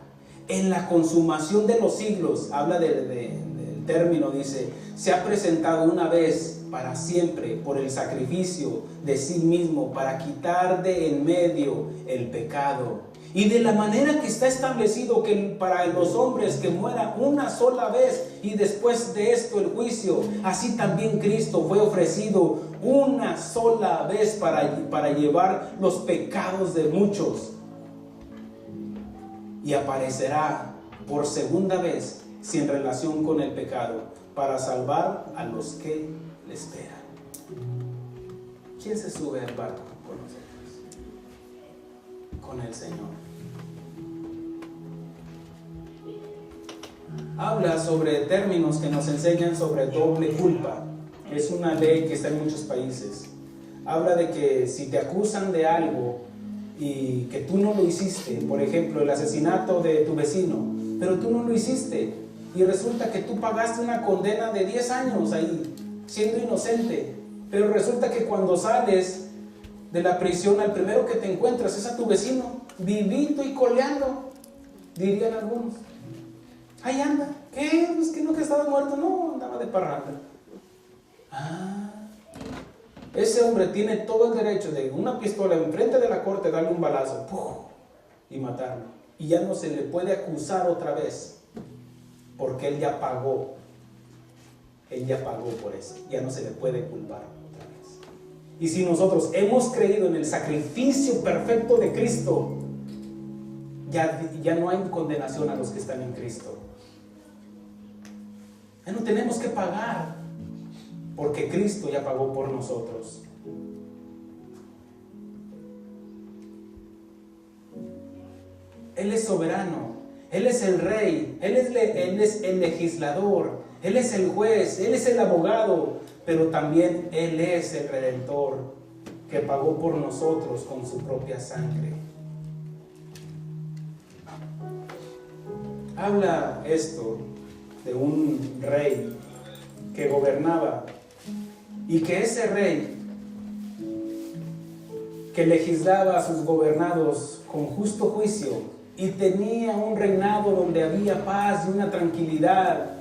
en la consumación de los siglos, habla del término, dice, se ha presentado una vez para siempre por el sacrificio de sí mismo para quitar de en medio el pecado. Y de la manera que está establecido que para los hombres que muera una sola vez y después de esto el juicio, así también Cristo fue ofrecido una sola vez para llevar los pecados de muchos. y aparecerá por segunda vez sin relación con el pecado para salvar a los que le esperan. ¿Quién se sube al barco con nosotros? Con el Señor. Habla sobre términos que nos enseñan sobre doble culpa. Es una ley que está en muchos países. Habla de que si te acusan de algo y que tú no lo hiciste, por ejemplo, el asesinato de tu vecino, pero tú no lo hiciste y resulta que tú pagaste una condena de 10 años ahí, siendo inocente, pero resulta que cuando sales de la prisión, al primero que te encuentras es a tu vecino, vivito y coleando, dirían algunos. Ahí anda. ¿Qué? Pues que no, que estaba muerto. No, andaba de parranda. Ese hombre tiene todo el derecho de una pistola enfrente de la corte, darle un balazo, ¡puf!, y matarlo. Y ya no se le puede acusar otra vez, porque él ya pagó. Él ya pagó por eso. Ya no se le puede culpar otra vez. Y si nosotros hemos creído en el sacrificio perfecto de Cristo, ya no hay condenación a los que están en Cristo. Ya no tenemos que pagar, porque Cristo ya pagó por nosotros. Él es soberano, Él es el rey, Él es el legislador, Él es el juez, Él es el abogado, pero también Él es el redentor que pagó por nosotros con su propia sangre. Habla esto de un rey que gobernaba y que ese rey que legislaba a sus gobernados con justo juicio y tenía un reinado donde había paz y una tranquilidad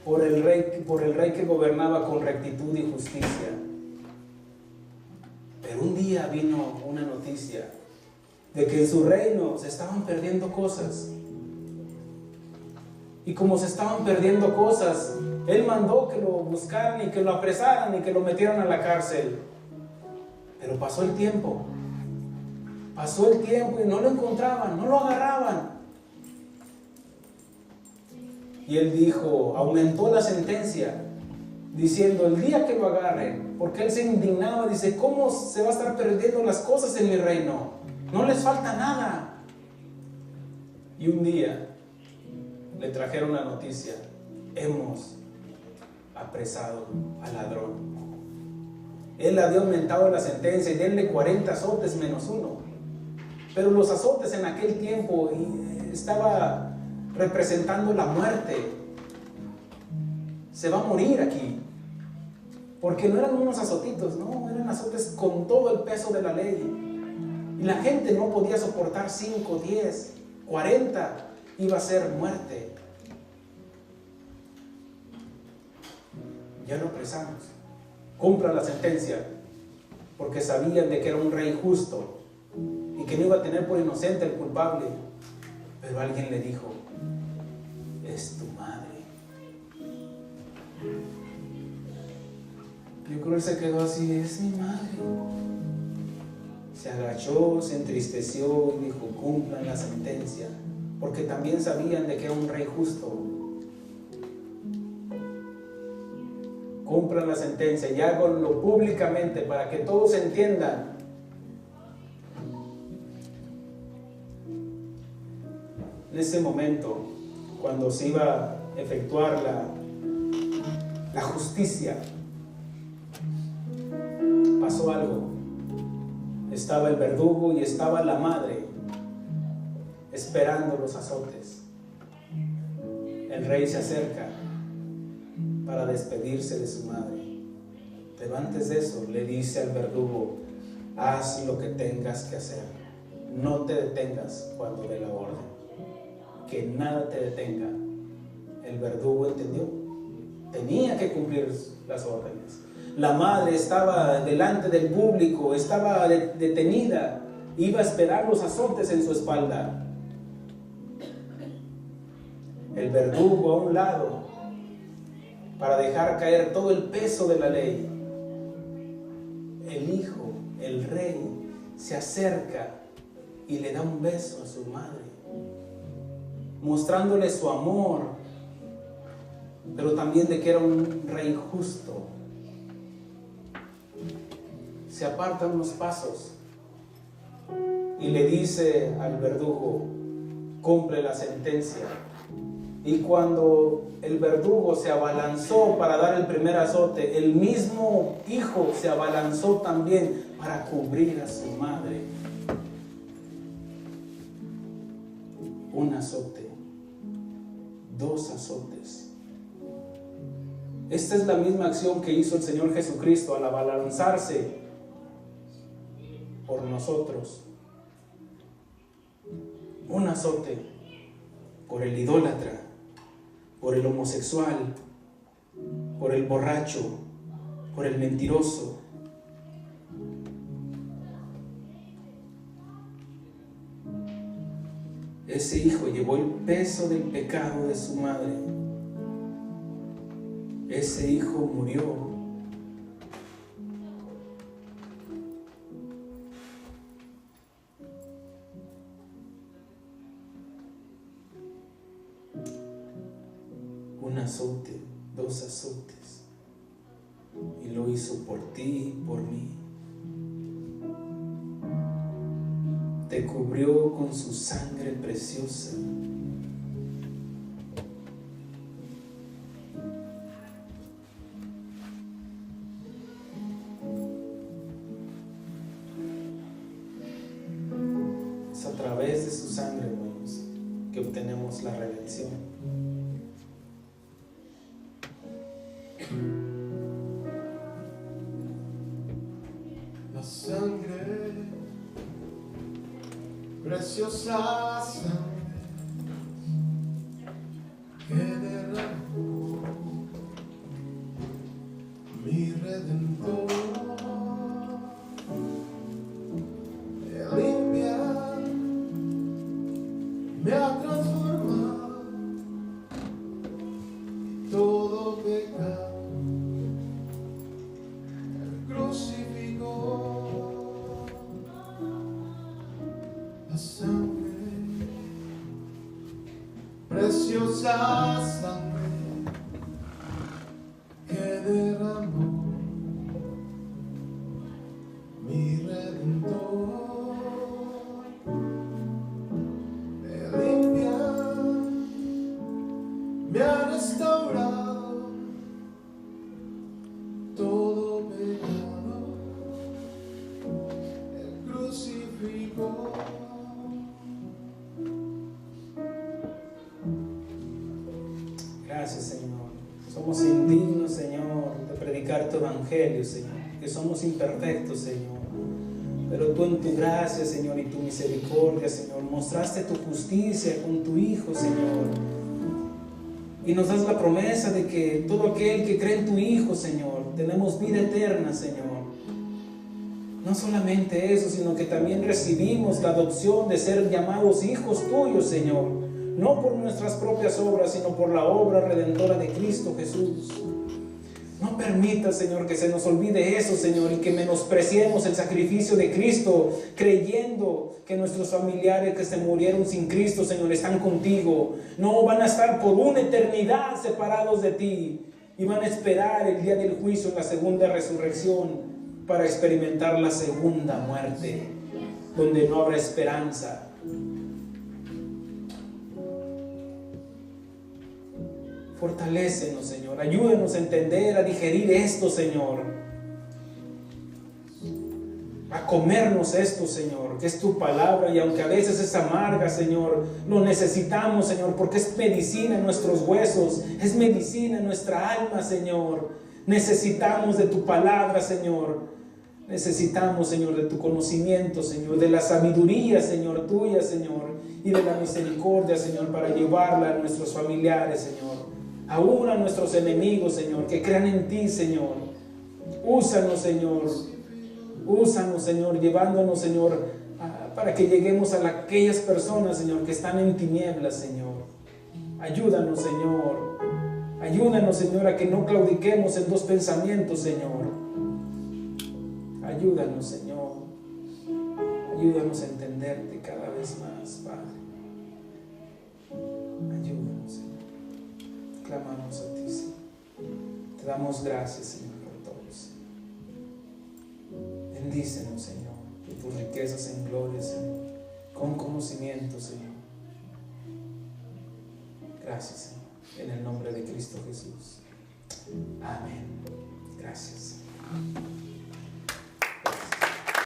por el rey que gobernaba con rectitud y justicia. Pero un día vino una noticia de que en su reino se estaban perdiendo cosas. Y como se estaban perdiendo cosas, él mandó que lo buscaran y que lo apresaran y que lo metieran a la cárcel. Pero pasó el tiempo y no lo encontraban, no lo agarraban. Y él dijo, aumentó la sentencia, diciendo, el día que lo agarren, porque él se indignaba, dice, ¿cómo se va a estar perdiendo las cosas en mi reino? No les falta nada. Y un día le trajeron la noticia, hemos apresado al ladrón. Él había aumentado la sentencia y denle 40 azotes menos uno. Pero los azotes en aquel tiempo estaba representando la muerte. Se va a morir aquí. Porque no eran unos azotitos, no, eran azotes con todo el peso de la ley. Y la gente no podía soportar 5, 10, 40, iba a ser muerte. Ya lo apresamos. Cumpla la sentencia, porque sabían de que era un rey justo y que no iba a tener por inocente al culpable. Pero alguien le dijo, es tu madre. Yo creo que él se quedó así, es mi madre. Se agachó, se entristeció y dijo, cumplan la sentencia, porque también sabían de que era un rey justo. Cumplan la sentencia y háganlo públicamente para que todos entiendan. En ese momento, cuando se iba a efectuar la justicia, pasó algo. Estaba el verdugo y estaba la madre esperando los azotes. El rey se acerca para despedirse de su madre. Pero antes de eso le dice al verdugo, haz lo que tengas que hacer, no te detengas cuando dé la orden, que nada te detenga. El verdugo entendió, tenía que cumplir las órdenes. La madre estaba delante del público, estaba detenida, iba a esperar los azotes en su espalda. El verdugo a un lado, para dejar caer todo el peso de la ley. El hijo, el rey, se acerca y le da un beso a su madre. mostrándole su amor, pero también de que era un rey justo. Se aparta unos pasos y le dice al verdugo: cumple la sentencia. Y cuando el verdugo se abalanzó para dar el primer azote, el mismo hijo se abalanzó también para cubrir a su madre. Un azote, 2 azotes. Esta es la misma acción que hizo el Señor Jesucristo al abalanzarse por nosotros. Un azote por el idólatra, por el homosexual, por el borracho, por el mentiroso. Ese hijo llevó el peso del pecado de su madre. Ese hijo murió. Un azote, 2 azotes. Y lo hizo por ti y por mí. Te cubrió con su sangre preciosa. Es a través de su sangre, hermanos, que obtenemos la redención. La sangre, preciosa sangre que derramó mi Redentor, me limpia, me ha transformado y todo pecado crucificó. La sangre, preciosa sangre que derramó mi Redentor, me limpia, me ha restaurado todo pecado, el crucificó. Gracias, Señor. Somos indignos, Señor, de predicar tu evangelio, Señor, que somos imperfectos, Señor. Pero tú en tu gracia, Señor, y tu misericordia, Señor, mostraste tu justicia con tu Hijo, Señor. Y nos das la promesa de que todo aquel que cree en tu Hijo, Señor, tenemos vida eterna, Señor. No solamente eso, sino que también recibimos la adopción de ser llamados hijos tuyos, Señor. No por nuestras propias obras, sino por la obra redentora de Cristo Jesús. No permita, Señor, que se nos olvide eso, Señor, y que menospreciemos el sacrificio de Cristo, creyendo que nuestros familiares que se murieron sin Cristo, Señor, están contigo. No, van a estar por una eternidad separados de ti y van a esperar el día del juicio en la segunda resurrección para experimentar la segunda muerte, donde no habrá esperanza. Fortalécenos, Señor. Ayúdenos a entender, a digerir esto, Señor. A comernos esto, Señor, que es tu palabra. Y aunque a veces es amarga, Señor, lo necesitamos, Señor, porque es medicina en nuestros huesos, es medicina en nuestra alma, Señor. Necesitamos de tu palabra, Señor. Necesitamos, Señor, de tu conocimiento, Señor, de la sabiduría, Señor, tuya, Señor, y de la misericordia, Señor, para llevarla a nuestros familiares, Señor. Aún a nuestros enemigos, Señor, que crean en ti, Señor. Úsanos, Señor. Úsanos, Señor, llevándonos, Señor, para que lleguemos a aquellas personas, Señor, que están en tinieblas, Señor. Ayúdanos, Señor. Ayúdanos, Señor, a que no claudiquemos en 2 pensamientos, Señor. Ayúdanos, Señor. Ayúdanos a entenderte cada vez más, Padre. clamamos a ti, Señor. Te damos gracias, Señor, por todos. Bendícenos, Señor, de tus riquezas en gloria, Señor, con conocimiento, Señor. Gracias, Señor, en el nombre de Cristo Jesús. Amén. Gracias.